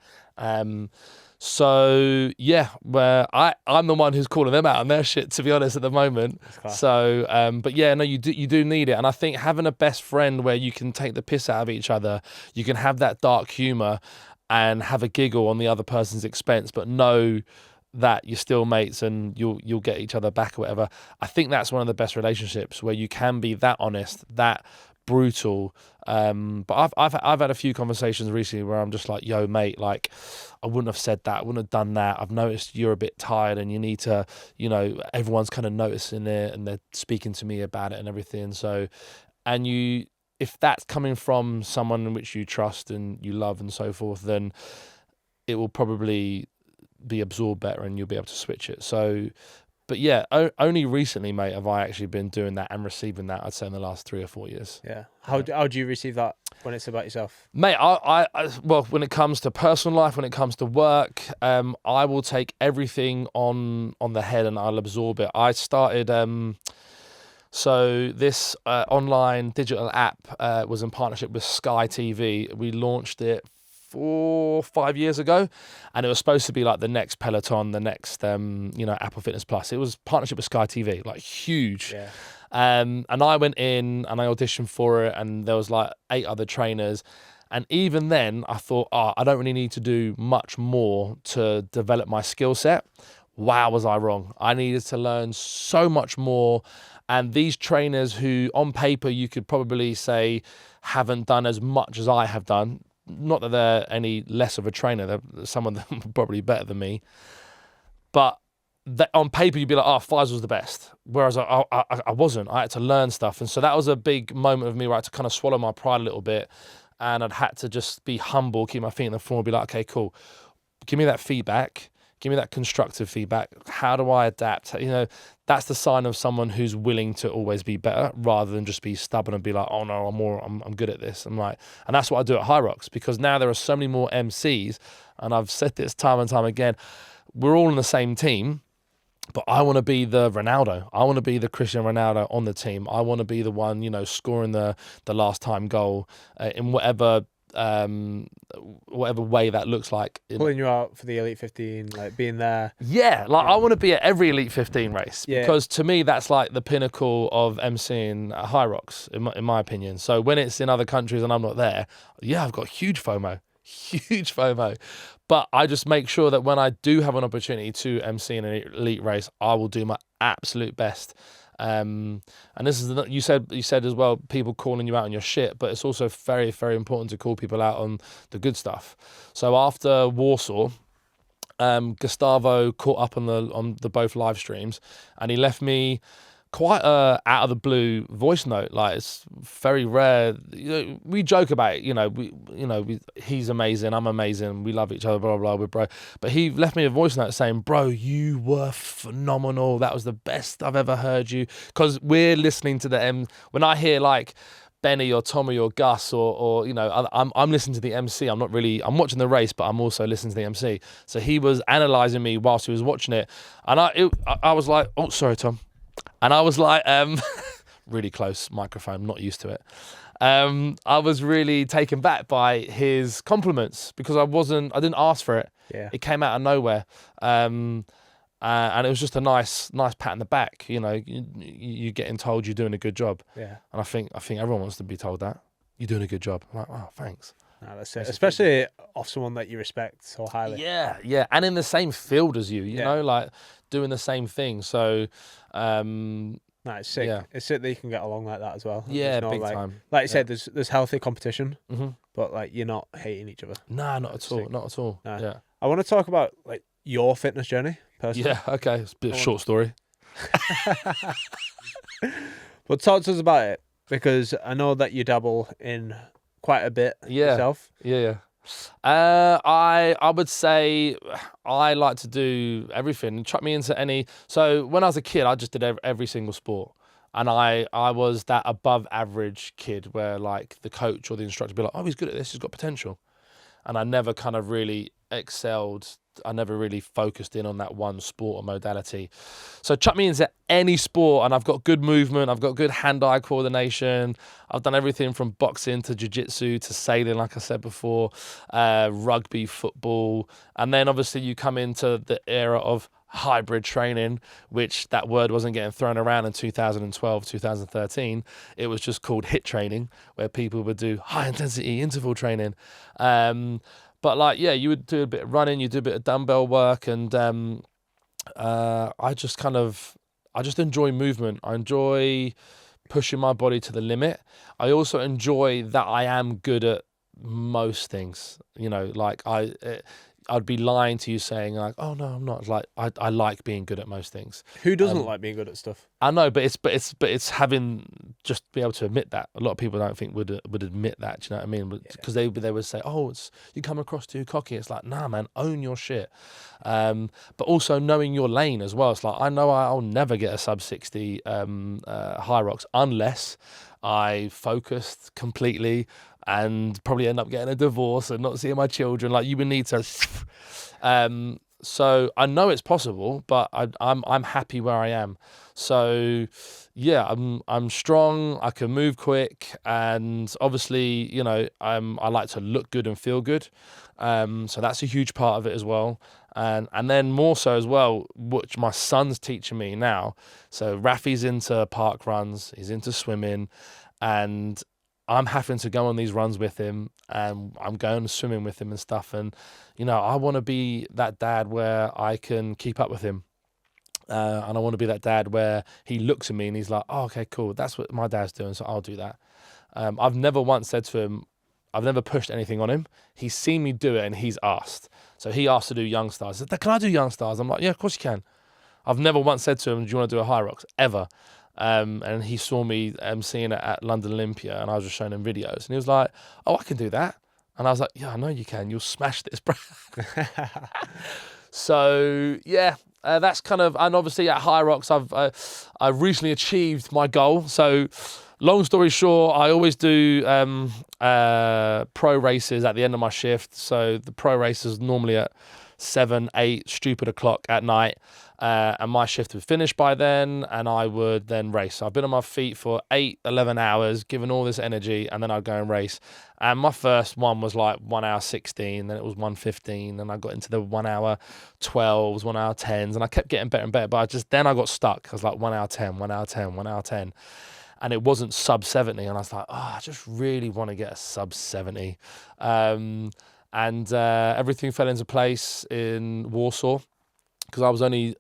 So yeah, where I'm the one who's calling them out on their shit, to be honest, at the moment. So but yeah, no, you do need it. And I think having a best friend where you can take the piss out of each other, you can have that dark humor and have a giggle on the other person's expense, but know that you're still mates and you'll get each other back or whatever. I think that's one of the best relationships, where you can be that honest, that brutal. But I've had a few conversations recently where I'm just like, yo, mate, like, I wouldn't have said that, I wouldn't have done that. I've noticed you're a bit tired and you need to, you know, everyone's kind of noticing it and they're speaking to me about it and everything. So, and if that's coming from someone in which you trust and you love and so forth, then it will probably be absorbed better and you'll be able to switch it. So, but yeah, only recently, mate, have I actually been doing that and receiving that, I'd say, in the last 3 or 4 years. Yeah. How do you receive that when it's about yourself? Mate, I well, when it comes to personal life, when it comes to work, I will take everything on the head and I'll absorb it. I started, so this online digital app was in partnership with Sky TV. We launched it 4 or 5 years ago, and it was supposed to be like the next Peloton, the next Apple Fitness Plus. It was partnership with Sky TV, like huge. Yeah. And I went in and I auditioned for it, and there was like 8 other trainers. And even then I thought, I don't really need to do much more to develop my skill set. Wow, was I wrong. I needed to learn so much more. And these trainers who on paper you could probably say haven't done as much as I have done, not that they're any less of a trainer, some of them are probably better than me, but on paper you'd be like, Faisal's the best, whereas I wasn't. I had to learn stuff. And so that was a big moment of me where I had to kind of swallow my pride a little bit, and I'd had to just be humble, keep my feet on the floor and be like, okay, cool, give me that feedback, give me that constructive feedback. How do I adapt? You know, that's the sign of someone who's willing to always be better, rather than just be stubborn and be like, oh no, I'm good at this. And that's what I do at HYROX, because now there are so many more MCs, and I've said this time and time again, we're all in the same team, but I want to be the Ronaldo. I want to be the Cristiano Ronaldo on the team. I want to be the one, scoring the last time goal in whatever way that looks like. Pulling you out for the Elite 15, like being there. Yeah, I want to be at every Elite 15 race, because to me that's like the pinnacle of MCing at HYROX, in my opinion. So when it's in other countries and I'm not there, I've got huge FOMO. huge FOMO. But I just make sure that when I do have an opportunity to MC in an elite race, I will do my absolute best. And this is you said as well, people calling you out on your shit, but it's also very, very important to call people out on the good stuff. So after Warsaw, Gustavo caught up on the both live streams, and he left me quite a out of the blue voice note. Like, it's very rare. We joke about it. He's amazing, I'm amazing, we love each other, blah blah blah, we're bro. But he left me a voice note saying, "Bro, you were phenomenal. That was the best I've ever heard you." Because we're listening to the when I hear like Benny or Tommy or Gus or I'm listening to the MC. I'm watching the race, but I'm also listening to the MC. So he was analysing me whilst he was watching it, and I was like, "Oh, sorry, Tom." And I was like, really close microphone, not used to it. I was really taken back by his compliments because I didn't ask for it. Yeah. It came out of nowhere. And it was just a nice pat in the back. You're getting told you're doing a good job. Yeah. And I think everyone wants to be told that. You're doing a good job. I'm like, oh, thanks. No, that's it. Especially off someone that you respect so highly. Yeah. And in the same field as you, you know, like doing the same thing. So, no, it's sick. Yeah. It's sick that you can get along like that as well. Yeah, no, big like, time. Like you said, there's healthy competition, Mm-hmm. but like you're not hating each other. Nah, not at all. Sick. Not at all. No. Yeah. I want to talk about like your fitness journey personally. Yeah, okay. It's a bit of a short story. But talk to us about it, because I know that you dabble in quite a bit yourself. Yeah. I would say I like to do everything. Chuck me into any. So when I was a kid, I just did every single sport. And I was that above average kid where like the coach or the instructor would be like, "Oh, he's good at this, he's got potential." And I never kind of really excelled. I never really focused in on that one sport or modality. So chuck me into any sport and I've got good movement, I've got good hand-eye coordination. I've done everything from boxing to jiu-jitsu to sailing, like I said before, rugby, football. And then obviously you come into the era of hybrid training, which that word wasn't getting thrown around in 2012, 2013. It was just called HIIT training, where people would do high intensity interval training. But like, yeah, you would do a bit of running, you do a bit of dumbbell work, and I just enjoy movement. I enjoy pushing my body to the limit. I also enjoy that I am good at most things. Like I'd be lying to you saying like, "Oh no, I'm not." Like I like being good at most things. Who doesn't like being good at stuff? I know, but it's having just be able to admit that. A lot of people don't think would admit that. Do you know what I mean? Because they would say, "Oh, you come across too cocky." It's like, nah, man, own your shit. But also knowing your lane as well. It's like, I know I'll never get a sub 60 HYROX unless I focused completely and probably end up getting a divorce and not seeing my children. Like, you would need to. So I know it's possible, but I'm happy where I am. So yeah, I'm strong. I can move quick, and obviously, I like to look good and feel good. So that's a huge part of it as well. And then more so as well, which my son's teaching me now. So Rafi's into park runs, he's into swimming, and I'm having to go on these runs with him, and I'm going swimming with him and stuff. And, I want to be that dad where I can keep up with him. And I want to be that dad where he looks at me and he's like, "Oh, okay, cool. That's what my dad's doing, so I'll do that." I've never once said to him, I've never pushed anything on him. He's seen me do it and he's asked. So he asked to do Young Stars. He said, "Can I do Young Stars?" I'm like, "Yeah, of course you can." I've never once said to him, "Do you want to do a HYROX?" Ever. And he saw me seeing it at London Olympia, and I was just showing him videos, and he was like, "Oh, I can do that." And I was like, "Yeah, I know you can. You'll smash this, bro." So yeah, that's kind of, and obviously at HYROX, I've recently achieved my goal. So long story short, I always do pro races at the end of my shift. So the pro races normally at 7, 8, stupid o'clock at night. And my shift would finish by then, and I would then race. So I've been on my feet for 8, 11 hours, given all this energy, and then I'd go and race. And my first one was like 1 hour 16, then it was 1:15, and I got into the 1 hour 12s, 1 hour 10s, and I kept getting better and better. But then I got stuck. I was like 1 hour 10, 1 hour 10, 1 hour 10. And it wasn't sub 70, and I was like, I just really want to get a sub 70. and everything fell into place in Warsaw because I was only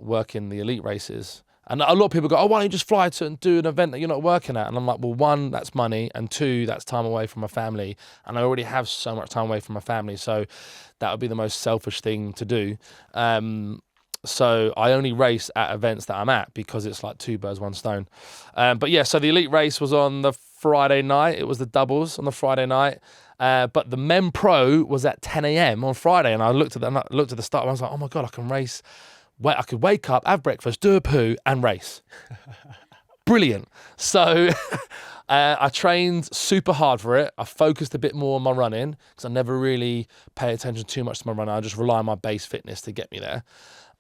working the elite races. And a lot of people go, oh, why don't you just fly to and do an event that you're not working at? And I'm like, well, one, that's money, and two, that's time away from my family. And I already have so much time away from my family, so that would be the most selfish thing to do. So I only race at events that I'm at because it's like two birds, one stone. But yeah, so the elite race was on the Friday night. It was the doubles on the Friday night. But the Men Pro was at 10 a.m. on Friday, and I looked at the start, and I was like, oh my God, I can race. I could wake up, have breakfast, do a poo, and race. Brilliant. So I trained super hard for it. I focused a bit more on my running because I never really pay attention too much to my running. I just rely on my base fitness to get me there.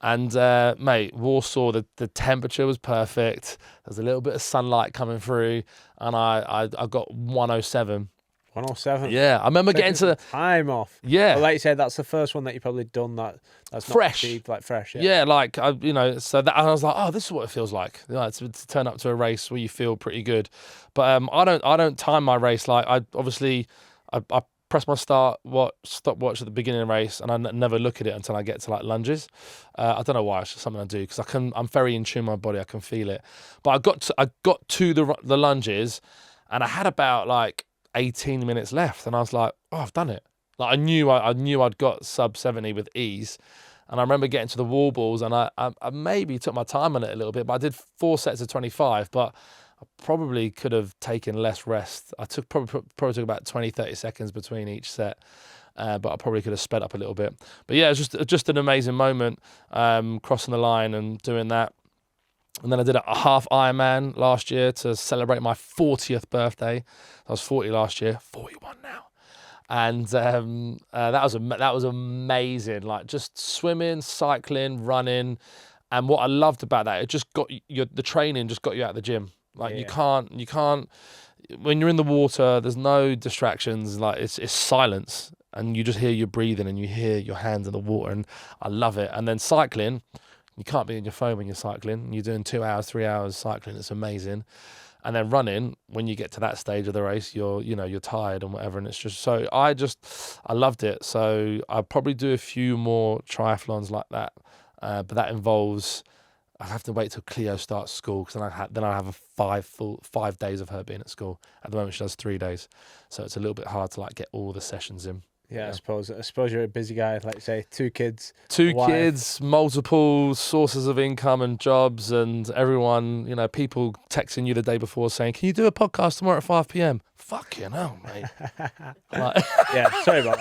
And mate, Warsaw, the temperature was perfect. There's a little bit of sunlight coming through, and I got 107. 107. Yeah, I remember getting to time off. Yeah, well, like you said, that's the first one that you've probably done that's fresh, not cheap, like fresh. Yeah, like so that I was like, oh, this is what it feels like, to turn up to a race where you feel pretty good. But I don't time my race. Like I press my stopwatch at the beginning of the race, and I never look at it until I get to like lunges. I don't know why. It's just something I do because I'm very in tune with my body. I can feel it. But I got to the lunges, and I had about like 18 minutes left, and I was like, oh, I've done it. Like I knew I'd got sub 70 with ease. And I remember getting to the wall balls, and I maybe took my time on it a little bit, but I did 4 sets of 25, but I probably could have taken less rest. I probably took about 20, 30 seconds between each set, but I probably could have sped up a little bit. But yeah, it's just an amazing moment, crossing the line and doing that. And then I did a half Ironman last year to celebrate my 40th birthday. I was 40 last year, 41 now. And that was amazing. Like just swimming, cycling, running. And what I loved about that, it just got the training just got you out of the gym. Like you can't, when you're in the water, there's no distractions. Like it's silence, and you just hear your breathing and you hear your hands in the water. And I love it. And then cycling, you can't be on your phone when you're cycling. You're doing 2 hours, 3 hours cycling. It's amazing. And then running, when you get to that stage of the race, you're tired and whatever. And it's just, so I loved it. So I'll probably do a few more triathlons like that. But that involves, I have to wait till Cleo starts school, because then I have a 5 days of her being at school. At the moment, she does 3 days. So it's a little bit hard to like get all the sessions in. Yeah, I suppose you're a busy guy. Like say, 2 kids, kids, multiple sources of income and jobs, and everyone, people texting you the day before saying, "Can you do a podcast tomorrow at 5 p.m?" Fucking hell, mate. Yeah, sorry about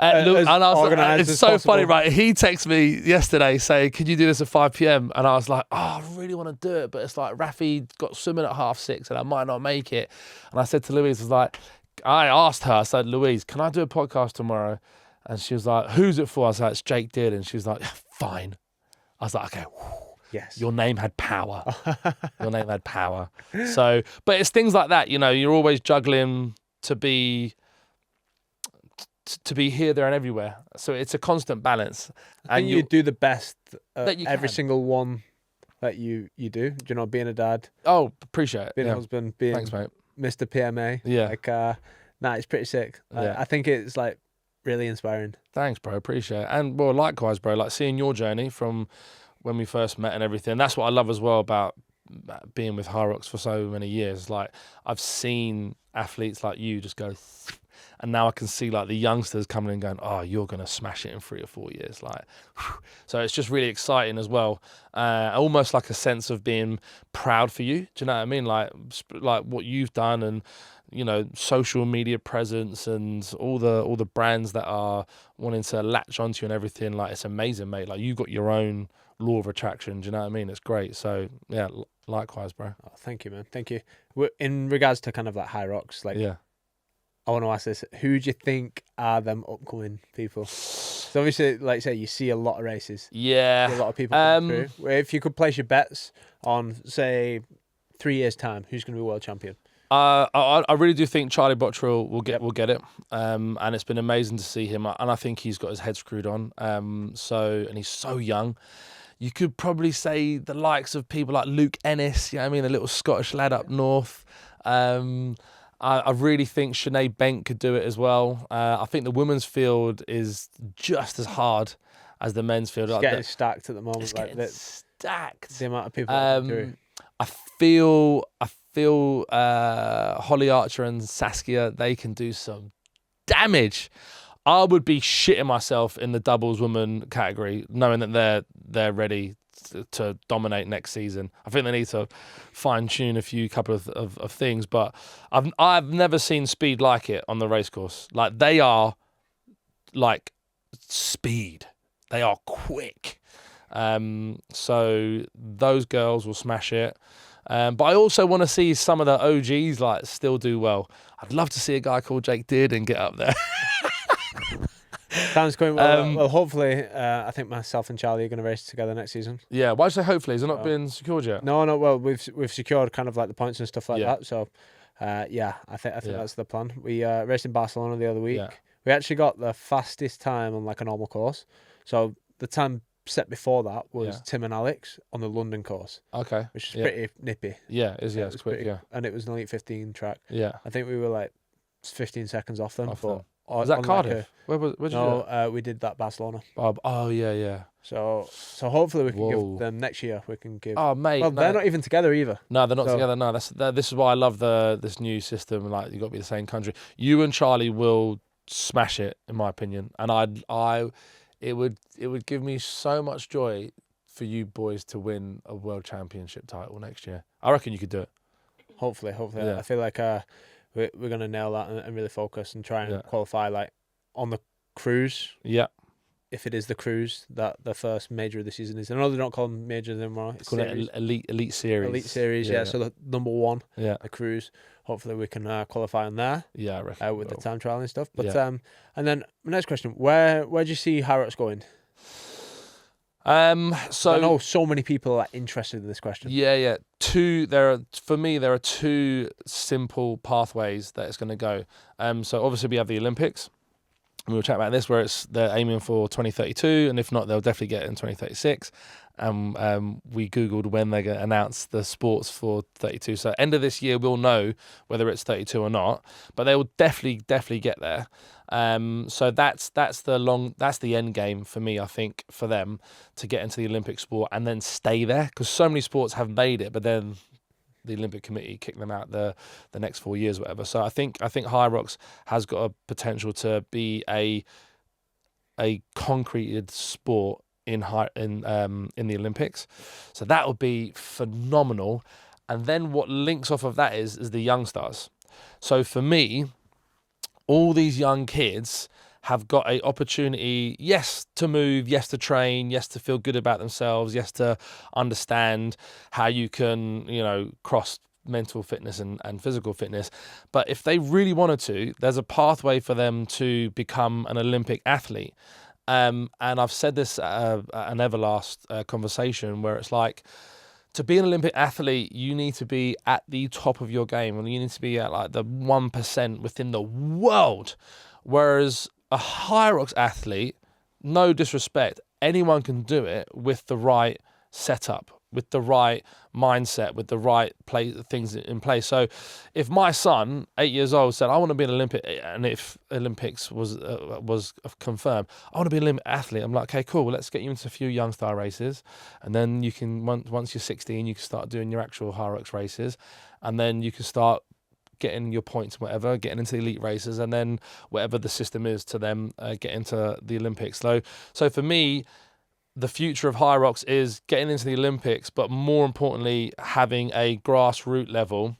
that. It's so funny, right? He texted me yesterday saying, "Can you do this at 5 p.m?" And I was like, "Oh, I really want to do it, but it's like Rafi got swimming at 6:30, and I might not make it." And I said to Louise, I asked her, I said, "Louise, can I do a podcast tomorrow?" And she was like, "Who's it for?" I was like, "It's Jake Dearden." She was like, "Fine." I was like, "Okay, yes, your name had power." Your name had power. So, but it's things like that, you're always juggling to be here, there, and everywhere. So it's a constant balance. And you do the best that you every can. Single one that you do. Being a dad. Oh, appreciate it. Being a husband. Being Thanks, mate. Mr. PMA. Yeah. It's pretty sick. I think it's like really inspiring. Thanks, bro. Appreciate it. And well, likewise, bro. Like seeing your journey from when we first met and everything. That's what I love as well about being with HYROX for so many years. Like I've seen athletes like you just go, and now I can see like the youngsters coming and going, "Oh, you're gonna smash it in 3 or 4 years." Like, so it's just really exciting as well. Almost like a sense of being proud for you. Do you know what I mean? Like what you've done, and social media presence, and all the brands that are wanting to latch onto you and everything. Like it's amazing, mate. Like you got your own law of attraction. Do you know what I mean? It's great. So yeah, likewise, bro. Oh, thank you, man. Thank you. In regards to kind of like HYROX, I want to ask this: who do you think are them upcoming people? So obviously, like you say, you see a lot of races. Yeah, a lot of people come through. If you could place your bets on, say, 3 years' time, who's going to be world champion? I really do think Charlie Botterill will get it, and it's been amazing to see him, and I think he's got his head screwed on. And he's so young. You could probably say the likes of people like Luke Ennis, the little Scottish lad up north. I really think Sinead Bent could do it as well. I think the women's field is just as hard as the men's field. It's getting stacked at the moment. It's Like getting stacked. the amount of people. I feel Holly Archer and Saskia, they can do some damage. I would be shitting myself in the doubles woman category, knowing that they're ready to dominate next season. I think they need to fine tune a couple of things, but I've never seen speed like it on the racecourse. Like, they are like speed. They are quick. So those girls will smash it. But I also want to see some of the OGs like still do well. I'd love to see a guy called Jake Dearden get up there. Sounds going well. Well, hopefully, I think myself and Charlie are going to race together next season. Yeah, why do you say hopefully? Has it not been secured yet? No. Well, we've secured kind of like the points and stuff like that. So, I think that's the plan. We raced in Barcelona the other week. Yeah. We actually got the fastest time on like a normal course. So the time set before that was Tim and Alex on the London course. Okay. Which is pretty nippy. Yeah, it's quick. Pretty, and it was an Elite 15 track. Yeah. I think we were like 15 seconds off them. Was that Cardiff? Where did you do it? We did that Barcelona. Oh, yeah. So hopefully we can give them next year. We can give. Oh, mate. Well, they're not even together either. No, they're not together. No, this is why I love this new system. Like, you got to be the same country. You and Charlie will smash it, in my opinion. And it would give me so much joy for you boys to win a world championship title next year. I reckon you could do it. Hopefully. Yeah. I feel like we're going to nail that and really focus and try and qualify like on the cruise. Yeah. If it is the cruise that the first major of the season is. I know they don't call them majors anymore. It's called it Elite Series. Elite Series, yeah. So the number one, the cruise. Hopefully we can qualify on there. Yeah, I reckon. With the time trial and stuff. But and then my next question: Where do you see HYROX going? So I know so many people are interested in this question. Yeah. For me, there are two simple pathways that it's going to go. So obviously we have the Olympics. And we'll chat about this, where they're aiming for 2032, and if not, they'll definitely get it in 2036. We Googled when they're going to announce the sports for 32. So end of this year, we'll know whether it's 32 or not, but they will definitely get there. So that's the end game for me, I think, for them to get into the Olympic sport and then stay there, because so many sports have made it, but then the Olympic Committee kicked them out the next 4 years, whatever. So I think HYROX has got a potential to be a concreted sport in the Olympics. So that would be phenomenal. And then what links off of that is the young stars. So for me, all these young kids have got an opportunity, yes, to move, yes, to train, yes, to feel good about themselves, yes, to understand how you can, cross mental fitness and physical fitness. But if they really wanted to, there's a pathway for them to become an Olympic athlete. And I've said this at an Everlast conversation, where it's like, to be an Olympic athlete, you need to be at the top of your game, and you need to be at like the 1% within the world. Whereas a HYROX athlete, no disrespect, anyone can do it with the right setup, with the right mindset, with the right things in place. So if my son, 8 years old, said, I want to be an Olympic, and if Olympics was confirmed, I want to be an Olympic athlete, I'm like, okay, cool, let's get you into a few young star races, and then you can, once you're 16, you can start doing your actual HYROX races, and then you can start getting your points, whatever, getting into the elite races, and then whatever the system is to them, get into the Olympics. So for me, the future of HYROX is getting into the Olympics, but more importantly, having a grassroots level,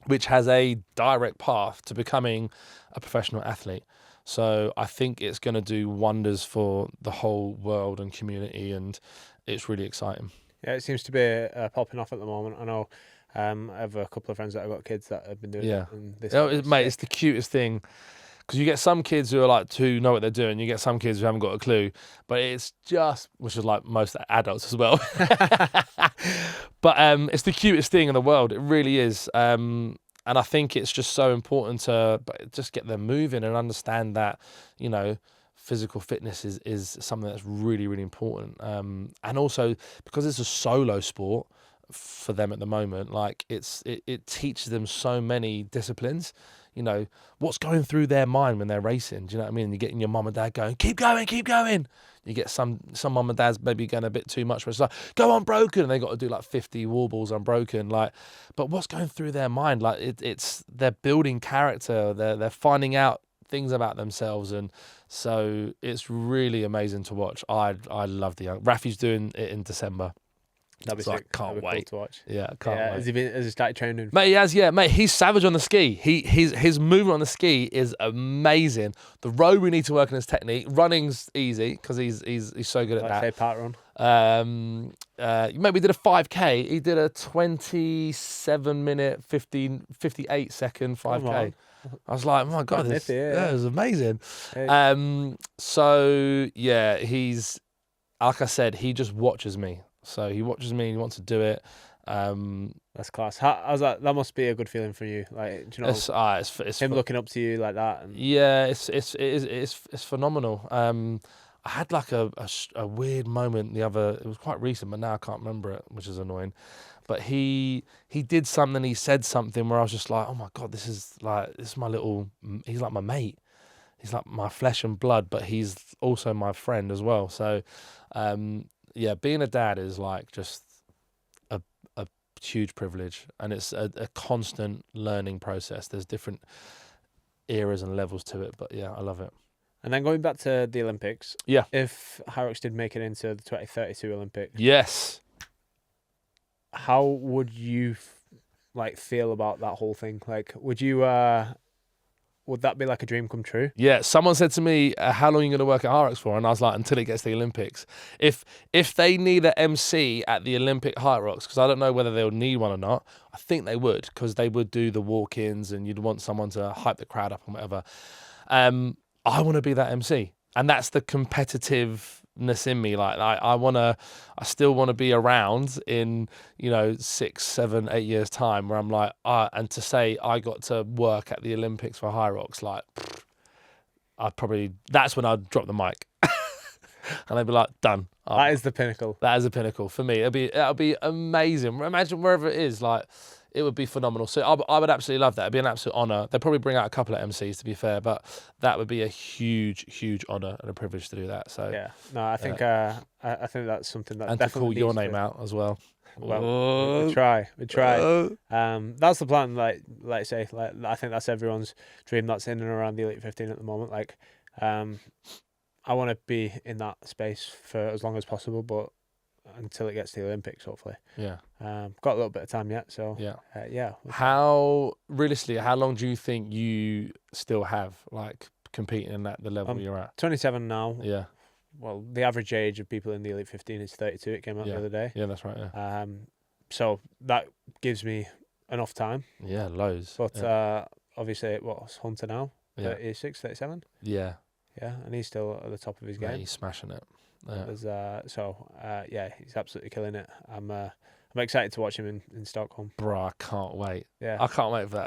which has a direct path to becoming a professional athlete. So I think it's going to do wonders for the whole world and community, and it's really exciting. Yeah, it seems to be popping off at the moment. I know I have a couple of friends that have got kids that have been doing it. Mate, it's the cutest thing. Because you get some kids who are like to know what they're doing. You get some kids who haven't got a clue. But it's just, which is like most adults as well. But it's the cutest thing in the world. It really is. And I think it's just so important to just get them moving and understand that, physical fitness is something that's really, really important. And also, because it's a solo sport, for them at the moment. Like it teaches them so many disciplines. You know, what's going through their mind when they're racing? Do you know what I mean? You're getting your mum and dad going, keep going, keep going. You get some mum and dads maybe going a bit too much, where it's like, go unbroken, and they got to do like 50 wall balls unbroken. Like, but what's going through their mind? Like it's they're building character. They're finding out things about themselves, and so it's really amazing to watch. I love the young. Rafi's doing it in December. That'd be So sick. I can't That'd be wait. cool to watch. Yeah, I can't wait. Has he started training? Mate, he has, yeah, mate. He's savage on the ski. His movement on the ski is amazing. The road we need to work on his technique. Running's easy because he's so good at that. Say part run. Mate, we did a 5K. He did a 27-minute, 58-second 5K. I was like, oh my God, this it was amazing. Hey. So yeah, he's, like I said, he just watches me. So he watches me and he wants to do it. That's class. How's that? That must be a good feeling for you. Like, do you know, it's him looking up to you like that. And... Yeah, it's phenomenal. I had like a weird moment it was quite recent, but now I can't remember it, which is annoying. But he did something, he said something where I was just like, oh my God, this is my little, he's like my mate. He's like my flesh and blood, but he's also my friend as well. So, yeah, being a dad is like just a huge privilege, and it's a constant learning process. There's different eras and levels to it, but yeah, I love it. And then going back to the Olympics, yeah, if HYROX did make it into the 2032 Olympics, yes, how would you feel about that whole thing? Like, would you would that be like a dream come true? Yeah, someone said to me, how long are you going to work at HYROX for? And I was like, until it gets to the Olympics. If they need an MC at the Olympic HYROX, because I don't know whether they'll need one or not, I think they would, because they would do the walk-ins and you'd want someone to hype the crowd up and whatever. I want to be that MC. And that's the competitiveness in me. Like, I still want to be around in, 6, 7, 8 years time, where I'm like, and to say I got to work at the Olympics for HYROX, like, that's when I'd drop the mic. And I'd be like, done. That is the pinnacle. That is a pinnacle for me. It'll be amazing. Imagine wherever it is, like, it would be phenomenal. So I would absolutely love that. It'd be an absolute honour. They'd probably bring out a couple of MCs, to be fair, but that would be a huge, huge honour and a privilege to do that. So yeah, no, I think that's something that and definitely to call your name out as well. Well, we try. That's the plan. Like I say, I think that's everyone's dream. That's in and around the Elite 15 at the moment. Like, I want to be in that space for as long as possible, but until it gets to the Olympics, hopefully. Yeah. Got a little bit of time yet, so yeah. How realistically, how long do you think you still have, like, competing at the level you're at? 27 now. Yeah. Well, the average age of people in the Elite 15 is 32. It came out the other day. Yeah, that's right. Yeah. So that gives me enough time. Yeah, loads. But obviously, what's Hunter now? 36, 37? Yeah. Yeah, and he's still at the top of his game. He's smashing it. Yeah. Yeah, he's absolutely killing it. I'm excited to watch him in Stockholm. Bro, I can't wait. Yeah, I can't wait for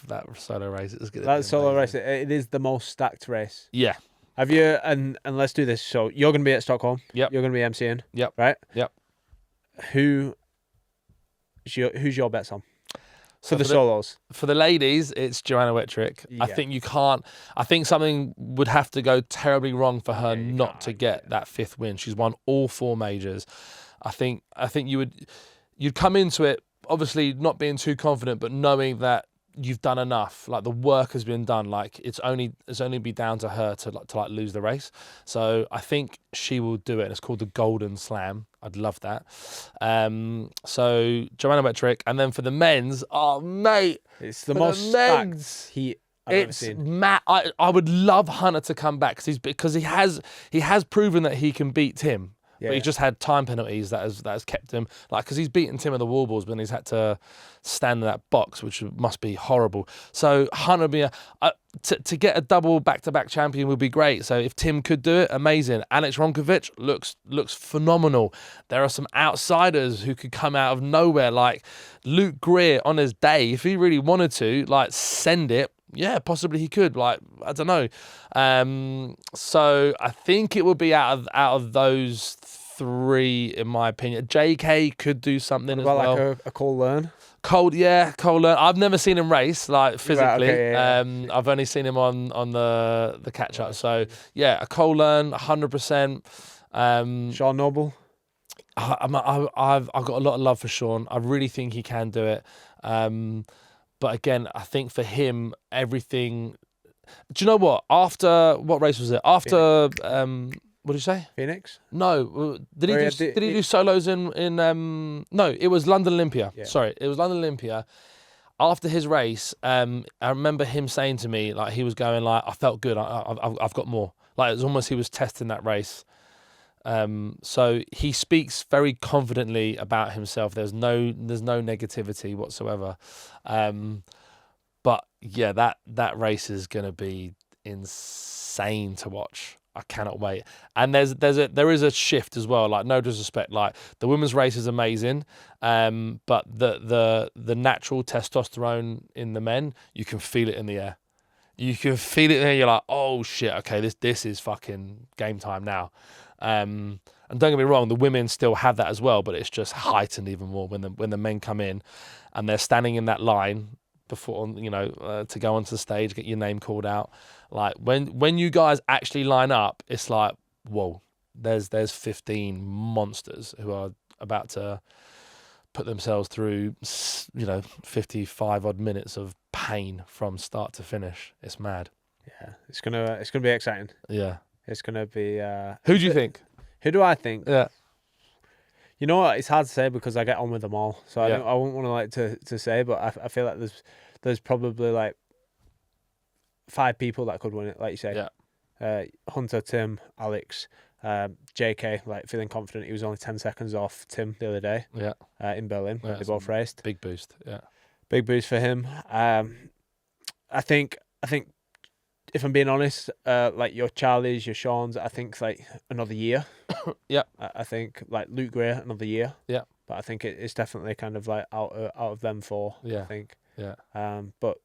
that solo race. It's gonna that solo race. It is the most stacked race. Yeah. Have you? And let's do this. So you're going to be at Stockholm. Yep. You're going to be MCing. Yep. Right. Yep. Who's your bets on? So for the solos. For the ladies, it's Joanna Wettrick. Yeah. I think something would have to go terribly wrong for her not to get that 5th win. She's won all 4 majors. I think you'd come into it obviously not being too confident, but knowing that you've done enough. Like, the work has been done. Like, it's only be down to her to lose the race. So I think she will do it. And it's called the Golden Slam. I'd love that. So Joanna Wettrick, and then for the men's, oh mate, it's the most stacked heat I've ever seen. I would love Hunter to come back because he has proven that he can beat Tim. Yeah. But he's just had time penalties that has kept him, like, because he's beaten Tim at the wall balls, but then he's had to stand in that box, which must be horrible. So Hunter would be to get a double back-to-back champion would be great. So if Tim could do it, amazing. Alex Ronkovic looks phenomenal. There are some outsiders who could come out of nowhere, like Luke Greer on his day. If he really wanted to, like, send it. Yeah, possibly he could. Like, I don't know. So I think it would be out of those 3, in my opinion. JK could do something as What about well. like a Cole Learn? Cole Learn. I've never seen him race like physically. Right, okay, yeah. I've only seen him on the catch up. So yeah, a Cole Learn, 100%. Sean Noble. I've got a lot of love for Sean. I really think he can do it. But again, I think for him, everything. Do you know what? After what race was it? After what did you say? Phoenix? No, did he Oh, do? yeah, Did he do solos in? No, it was London Olympia. Yeah. Sorry, it was London Olympia. After his race, I remember him saying to me, like, he was going like, I felt good. I've got more. Like, it was almost he was testing that race. So he speaks very confidently about himself. There's no negativity whatsoever. But yeah, that race is gonna be insane to watch. I cannot wait. And there is a shift as well. Like, no disrespect, like the women's race is amazing, but the natural testosterone in the men, you can feel it in the air. You can feel it there. You're like, oh shit, okay, this is fucking game time now. And don't get me wrong, the women still have that as well, but it's just heightened even more when the men come in and they're standing in that line before, to go onto the stage, get your name called out. Like when you guys actually line up, it's like, whoa, there's 15 monsters who are about to put themselves through, 55 odd minutes of pain from start to finish. It's mad. Yeah, it's gonna be exciting. Yeah. It's gonna be. Who do you think? Who do I think? Yeah. You know what? It's hard to say because I get on with them all, so I Yeah. I wouldn't want to say, but I feel like there's probably like 5 people that could win it, like you say. Yeah. Hunter, Tim, Alex, JK, like feeling confident. He was only 10 seconds off Tim the other day. Yeah. In Berlin, Yeah, they both raced. Big boost. Yeah. Big boost for him. I think if I'm being honest, like your Charlies, your Sean's, I think like another year. Yeah. I think like Luke Gray, another year. Yeah. But I think it's definitely kind of like out of them 4. Yeah. I think. Yeah. But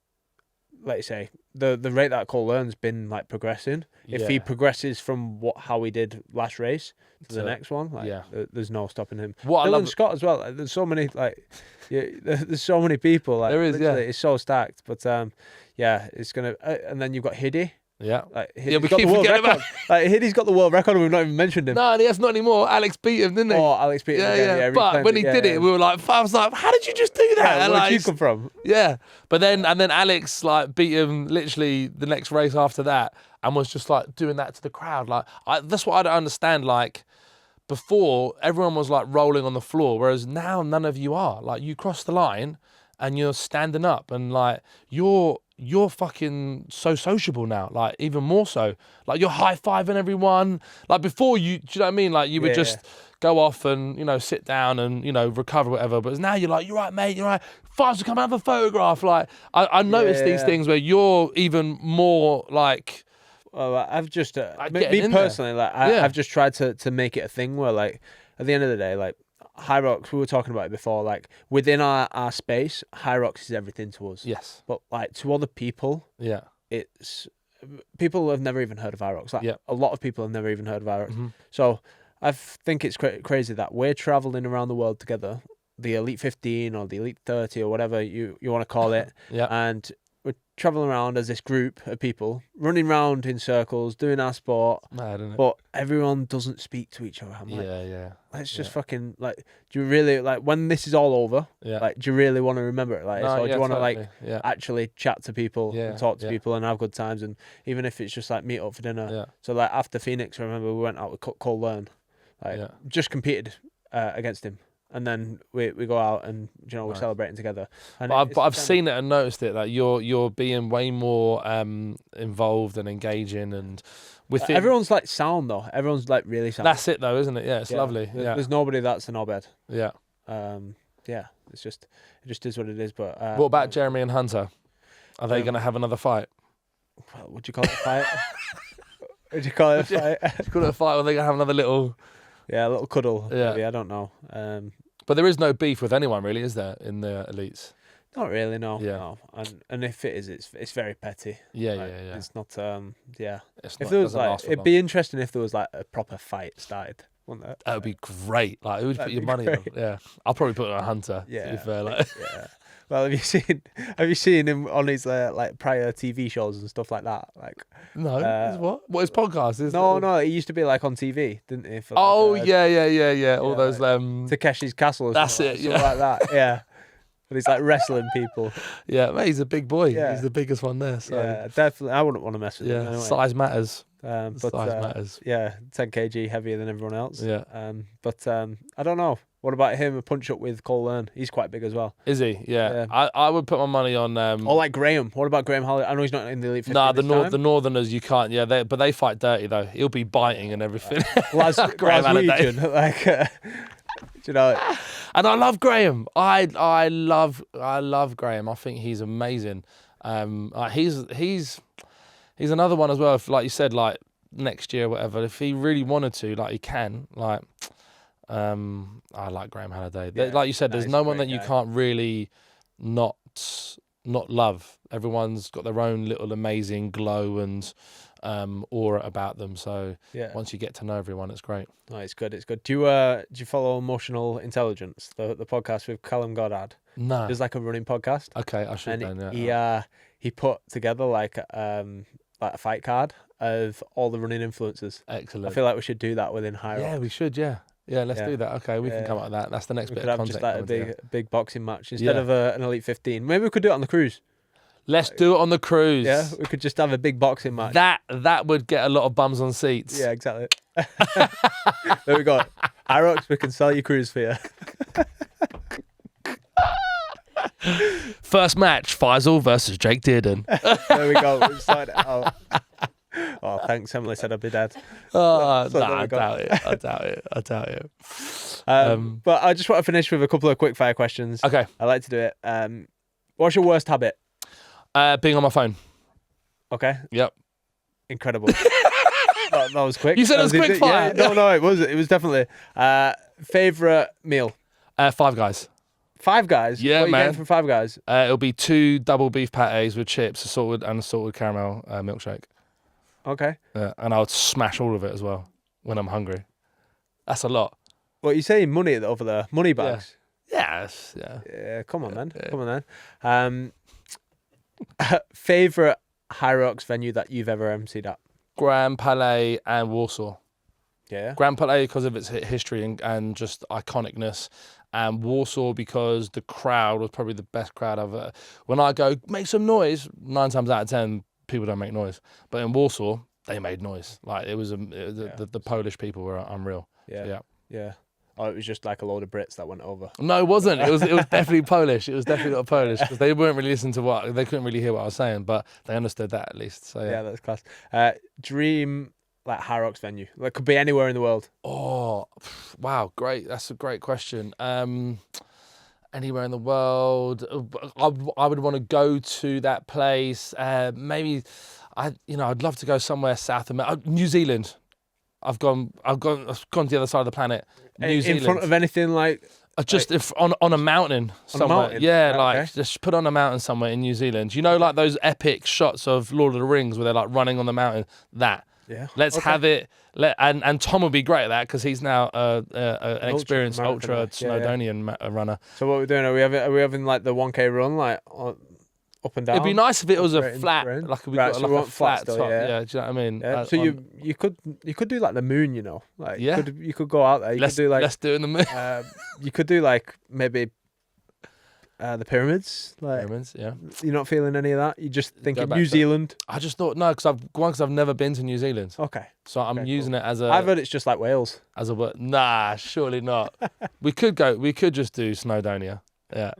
like you say, the rate that Cole Learn's been like progressing. If he progresses from how he did last race to the next one, like, there's no stopping him. Dylan Scott as well. Like, there's so many there's so many people. Like, there is. Yeah. It's so stacked. But it's gonna. And then you've got Hiddy. Yeah. Like, we got keep the world forgetting record. Like, Hiddy's got the world record and we've not even mentioned him. No, that's not anymore. Alex beat him, didn't he? Oh, Alex beat him. Yeah. But when he did it, we were like, I was like, how did you just do that? Yeah, where'd like, you come from? Yeah. But then Alex like beat him literally the next race after that and was just like doing that to the crowd. Like, that's what I don't understand. Like, before everyone was like rolling on the floor, whereas now none of you are. Like, you cross the line and you're standing up and like you're fucking so sociable now, like even more so. Like, you're high-fiving everyone. Like, before, do you know what I mean? Like, you would just go off and, sit down and, recover, whatever. But now you're like, you're right, mate, you're right. Faisal, come have a photograph. Like, I noticed these things where you're even more like... Well, I've just, me personally, like, I've just tried to make it a thing where, like, at the end of the day, like, HYROX, we were talking about it before, like, within our space, HYROX is everything to us. Yes. But, like, to other people, it's... People have never even heard of HYROX. Like, a lot of people have never even heard of HYROX. Mm-hmm. So, I think it's crazy that we're travelling around the world together, the Elite 15 or the Elite 30 or whatever you want to call it, and we're travelling around as this group of people, running around in circles, doing our sport, mad, isn't it? but everyone doesn't speak to each other. I'm like, let's just fucking, like, do you really, like, when this is all over, like, do you really want to remember it? Like, or do you want to, like, actually chat to people and talk to people and have good times, and even if it's just, like, meet up for dinner. So, like, after Phoenix, I remember we went out with Cole Learn, like, just competed against him. And then we go out and we're celebrating together. And but I've seen it and noticed it. Like, you're being way more involved and engaging, and within everyone's like sound though. Everyone's like really sound. That's it though, isn't it? Yeah, it's lovely. There's nobody that's an knobhead. Yeah. It just is what it is. But what about Jeremy and Hunter? Are they going to have another fight? Well, would you call it a fight? Would you call it a fight? Call it a fight, or are they going to have another little? Yeah, a little cuddle. Yeah, maybe, I don't know. But there is no beef with anyone, really, is there, in the elites? Not really, no. Yeah. No. And if it is, it's very petty. Yeah, like, yeah. It's not. It's if there was like, it'd be interesting if there was like a proper fight started. wouldn't it? That would be great. Like, who would you put That'd your be money on? great. Yeah, I'll probably put it on Hunter. To Yeah, be fair, like, yeah. Well, have you seen him on his like prior TV shows and stuff like that? Like, no, uh, is what? What his podcast is? no, he used to be like on TV, didn't he? For, Oh like, yeah. All yeah, those Takeshi's Castle. Or That's something it, something like that. Yeah, but he's like wrestling people. yeah, mate. He's a big boy. Yeah. He's the biggest one there. So Yeah, definitely. I wouldn't want to mess with him yeah, anyway. size matters. But Size matters. yeah, 10 kg heavier than everyone else. Yeah. But I don't know. What about him? A punch up with Cole Learn. He's quite big as well. Is he? Yeah. Yeah. I would put my money on. Or like Graham. What about Graham Holly? I know he's not in the Elite 15 Nah, this time. the Northerners you can't. Yeah, but they fight dirty though. He'll be biting and everything. Glaswegian, like, do you know? And I love Graham. I love Graham. I think he's amazing. He's another one as well. If, like you said, like next year or whatever, if he really wanted to, like he can. Like, I like Graham Halliday. Yeah, Like you said, there's he's no a one great that you guy. can't really not love. Everyone's got their own little amazing glow and aura about them. So Yeah. once you get to know everyone, it's great. No, it's good. It's good. Do you follow Emotional Intelligence, the podcast with Callum Goddard? No. There's like a running podcast, Okay, I should and then. Yeah. he put together like a fight card of all the running influencers. Excellent. I feel like we should do that within HYROX. Yeah, we should. Yeah, let's Yeah. do that. Okay, we can Yeah. come up with that. That's the next We bit could of have content. just like a coming together. big boxing match instead Yeah. of an Elite 15. Maybe we could do it on the cruise. Let's do it on the cruise. Yeah, we could just have a big boxing match. That would get a lot of bums on seats. Yeah, exactly. There we go. HYROX, we can sell your cruise for you. First match: Faisal versus Jake Dearden. There we go. We've started it out. Oh, thanks. Emily said I'd be dead. Oh, So nah, there we I go. doubt it. I doubt it. But I just want to finish with a couple of quick fire questions. Okay. I like to do it. What's your worst habit? Being on my phone. Okay. Yep. Incredible. that was quick. You said That it was easy. quick fire. Yeah, no, it was. It was definitely. Favorite meal? Five Guys. Five Guys. Yeah, what are you man. getting from Five Guys? It'll be 2 double beef patties with chips, a salted caramel milkshake. Okay. Yeah, and I would smash all of it as well when I'm hungry. That's a lot. What are you saying? Money over there? Money bags? Yes. Yeah. Yeah. Come on, man. Yeah. Come on, then. Favorite HYROX venue that you've ever emceed at? Grand Palais and Warsaw. Yeah. Grand Palais because of its history and just iconicness, and Warsaw because the crowd was probably the best crowd I've ever. When I go, make some noise, 9 times out of 10, people don't make noise. But in Warsaw, they made noise. Like the Polish people were unreal. Yeah. So, yeah. Yeah. Oh, it was just like a load of Brits that went over. No, it wasn't. It was definitely Polish. It was definitely not Polish because they weren't really listening to they couldn't really hear what I was saying, but they understood that at least. So Yeah, that's class. Dream like HYROX venue. Like could be anywhere in the world. Oh, wow, great. That's a great question. Anywhere in the world, I would want to go to that place. Maybe, I'd love to go somewhere south America. New Zealand. I've gone to the other side of the planet. New Zealand. In front of anything like Just on a mountain somewhere. mountain? Yeah, Right, like okay. just put on a mountain somewhere in New Zealand. You know, like those epic shots of Lord of the Rings where they're like running on the mountain. That. yeah. Let's Okay. have it. And Tom will be great at that because he's now an experienced ultra marathoner. Yeah, yeah. Snowdonian runner. So what are we doing? Are we having like the 1K run like up and down? It'd be nice if it was a operating flat, terrain? like we Right, got so like we a want flat flat still, top. yeah. Yeah, do you know what I mean? Yeah. So you could do like the moon, you know, like Yeah. you could go out there. You let's could do like let's do it in the moon. you could do like maybe the pyramids. Like Pyramids, yeah. you're not feeling any of that. You just thinking back New to- Zealand. I just thought no, because I've never been to New Zealand, Okay. so I'm Okay, using it as I've a heard it's just like Wales. word. Nah, surely not. We could just do Snowdonia. Yeah.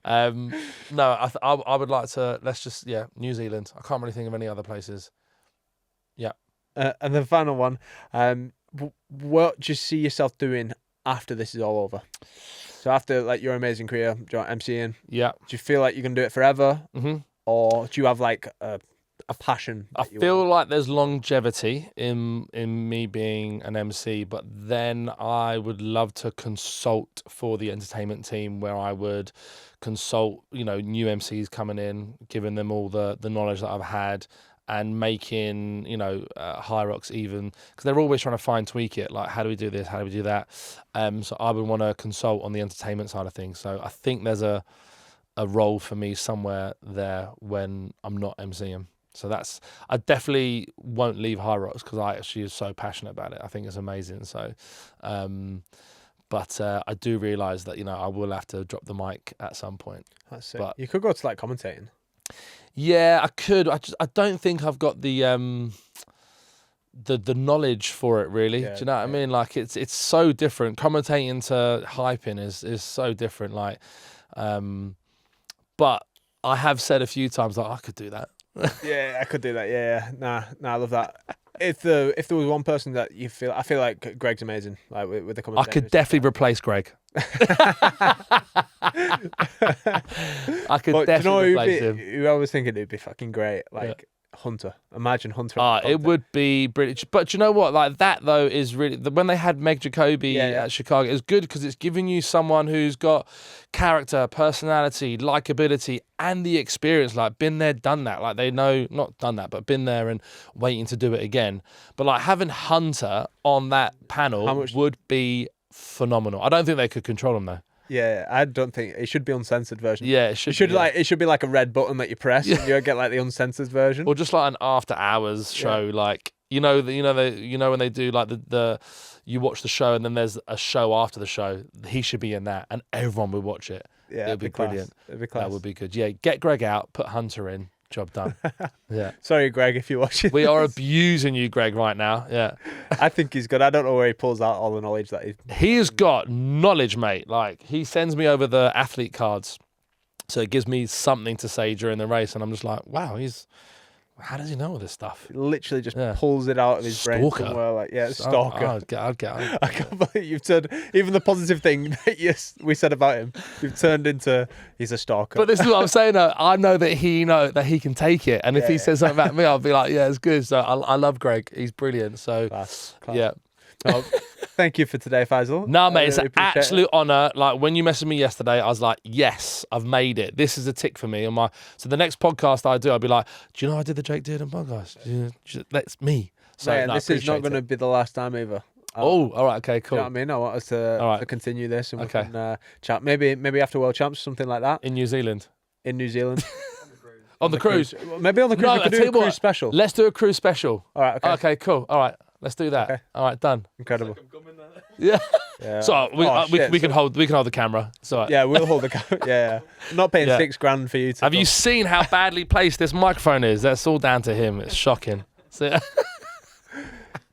No, I would like to. Let's just New Zealand. I can't really think of any other places. Yeah. And the final one, what do you see yourself doing after this is all over? So after like your amazing career, MCing, Yeah. do you feel like you're gonna do it forever, hmm or do you have like a passion? I that you feel want? like there's longevity in me being an MC, but then I would love to consult for the entertainment team, where I would consult, new MCs coming in, giving them all the knowledge that I've had, and making, HYROX even, because they're always trying to tweak it. Like, how do we do this? How do we do that? So I would want to consult on the entertainment side of things. So I think there's a role for me somewhere there when I'm not MCing. So I definitely won't leave HYROX because I actually is so passionate about it. I think it's amazing. So, but I do realise that, I will have to drop the mic at some point. That's it. But you could go to like commentating. Yeah, I could. I don't think I've got the knowledge for it really. Yeah, Do you know what I mean? Like it's so different. Commentating to hyping is so different. Like, but I have said a few times like I could do that. Yeah, I could do that. Yeah. Nah, I love that. If there was one person that I feel like Greg's amazing. Like with the commentators. I could definitely replace Greg. I could definitely replace him. Who I was thinking it'd be fucking great. Like Hunter. Imagine Hunter. It would be British. But you know what? Like that though is really when they had Meg Jacoby at Chicago, it's good because it's giving you someone who's got character, personality, likability, and the experience. Like been there, done that. Like they know, not done that, but been there and waiting to do it again. But like having Hunter on that panel would be phenomenal. I don't think they could control him though. Yeah, I don't think it should be uncensored version. Yeah, it should. It should be like a red button that you press, and you get like the uncensored version, or just like an after hours show. Like when they do like the you watch the show and then there's a show after the show. He should be in that, and everyone would watch it. Yeah, it'd be brilliant. It'd be class. That would be good. Yeah, get Greg out, put Hunter in. Job done. Yeah. Sorry, Greg, if you're watching. We are abusing you, Greg, right now. Yeah. I think he's good. I don't know where he pulls out all the knowledge that he has got knowledge, mate. Like he sends me over the athlete cards, so it gives me something to say during the race, and I'm just like, wow, how does he know all this stuff? He literally just pulls it out of his brain somewhere. Like, stalker. I'd get I can't believe you've turned even the positive thing that we said about him. You've turned into he's a stalker. But this is what I'm saying. Though. I know that he can take it, and if he says something about me, I'll be like, yeah, it's good. So I love Greg. He's brilliant. So class. Yeah. Oh, thank you for today, Faisal. No, mate, it's an absolute honour. Like when you messaged me yesterday, I was like, yes, I've made it. This is a tick for me. So the next podcast I do, I'll be like, do you know I did the Jake Dearden podcast? That's me. So this is not going to be the last time either. All right, okay, cool. You know what I mean? I want us to continue this and we can chat. Maybe after World Champs, something like that. In New Zealand. On the cruise. Maybe on the cruise. No, we could do a cruise special. Let's do a cruise special. All right. Okay. Okay. Cool. All right. Let's do that. Okay. All right. Done. Incredible. Yeah. So we can hold the camera. So yeah, we'll hold the camera. Yeah. I'm not paying $6,000 for you. Have you seen how badly placed this microphone is? That's all down to him. It's shocking. So,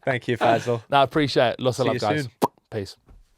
thank you, Faisal. No, I appreciate it. Lots of love, guys. Soon. Peace.